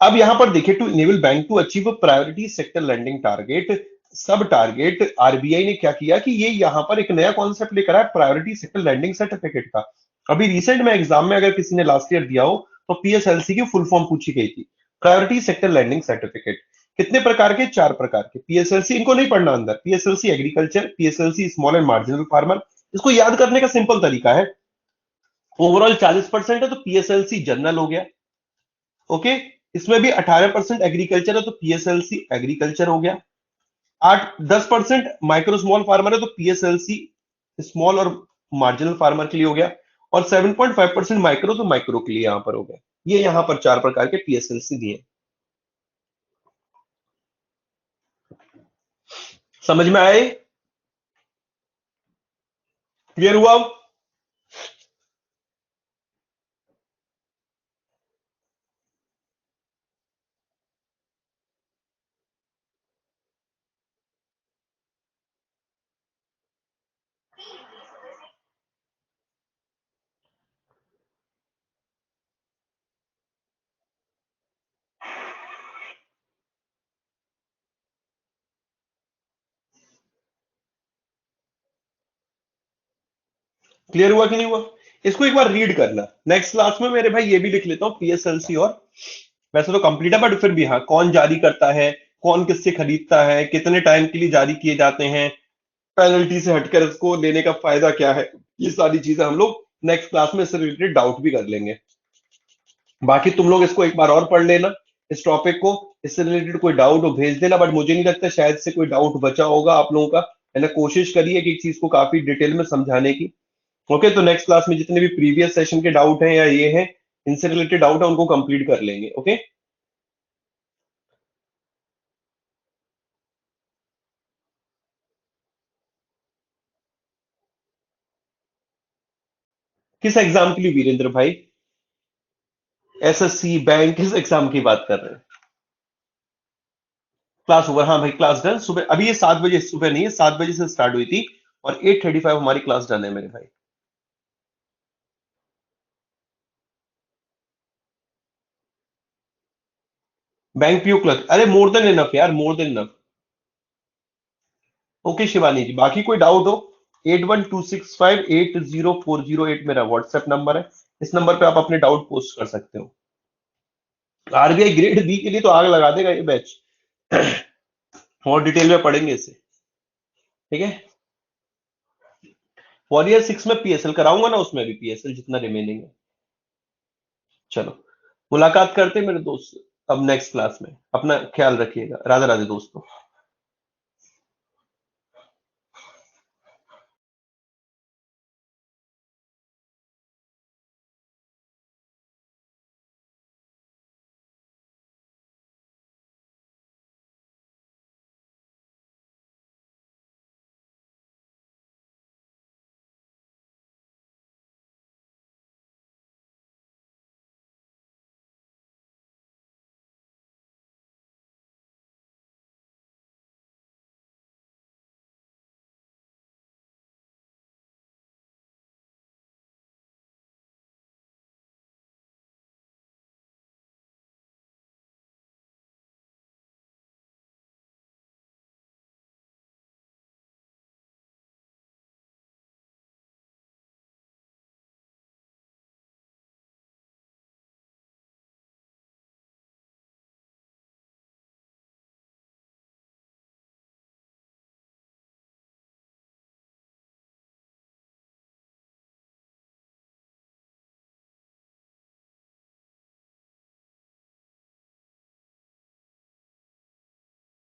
अब यहां पर देखिए, to enable bank to achieve priority sector lending target, sub target, RBI ने क्या किया कि ये यहां पर एक नया कॉन्सेप्ट लेकर आया, प्रायोरिटी सेक्टर लैंडिंग सर्टिफिकेट का। अभी रिसेंट में एग्जाम में अगर किसी ने लास्ट ईयर दिया हो तो पीएसएलसी की फुल फॉर्म पूछी गई थी, प्रायोरिटी सेक्टर लैंडिंग सर्टिफिकेट। कितने प्रकार के? 4 प्रकार के पीएसएलसी। इनको नहीं पढ़ना अंदर। PSLC agriculture, PSLC small and marginal farmer. इसको याद करने का सिंपल तरीका है, ओवरऑल 40% है तो पीएसएलसी जनरल हो गया। ओके। इसमें भी 18% एग्रीकल्चर है तो पीएसएलसी एग्रीकल्चर हो गया। 8-10% माइक्रो स्मॉल फार्मर है तो पीएसएलसी स्मॉल और मार्जिनल फार्मर के लिए हो गया। और 7.5% माइक्रो तो माइक्रो के लिए यहां पर हो गया। ये यहां पर 4 प्रकार के पीएसएलसी दिए। समझ में आए? क्लियर हुआ? क्लियर हुआ कि नहीं हुआ? इसको एक बार रीड करना, नेक्स्ट क्लास में मेरे भाई ये भी लिख लेता हूँ पीएसएलसी। और वैसे तो कंप्लीट है बट फिर भी, हाँ, कौन जारी करता है, कौन किससे खरीदता है, कितने टाइम के लिए जारी किए जाते हैं, पेनल्टी से हटकर इसको लेने का फायदा क्या है, ये सारी चीजें हम लोग नेक्स्ट क्लास में इससे रिलेटेड डाउट भी कर लेंगे। बाकी तुम लोग इसको एक बार और पढ़ लेना, इस टॉपिक को। इससे रिलेटेड कोई डाउट हो भेज देना, बट मुझे नहीं लगता शायद से कोई डाउट बचा होगा आप लोगों का। मैंने कोशिश करी है कि एक चीज को काफी डिटेल में समझाने की। ओके, तो नेक्स्ट क्लास में जितने भी प्रीवियस सेशन के डाउट हैं या ये हैं, इनसे रिलेटेड डाउट है, उनको कंप्लीट कर लेंगे। ओके। किस एग्जाम के लिए वीरेंद्र भाई? एसएससी, बैंक, किस एग्जाम की बात कर रहे हैं? क्लास ओवर, हाँ भाई क्लास डन। सुबह अभी ये 7 बजे, सुबह नहीं है, 7 बजे से स्टार्ट हुई थी और 8:35 हमारी क्लास डन है मेरे भाई। बैंक पीओ क्लर्क, अरे मोर देन इनफ यार, more than enough. Okay Shivani ji, बाकी कोई डाउट हो, 8126580408 मेरा व्हाट्सएप नंबर है। इस नंबर पे आप अपने डाउट पोस्ट कर सकते हो। आरबीआई ग्रेड बी के लिए तो आग लगा देगा ये बैच। और डिटेल में पढ़ेंगे इसे। ठीक है। वॉरियर 6 में पीएसएल कराऊंगा ना, उसमें भी पीएसएल जितना रिमेनिंग है। चलो, मुलाकात करते हैं मेरे दोस्त अब नेक्स्ट क्लास में। अपना ख्याल रखिएगा। राधे राधे दोस्तों।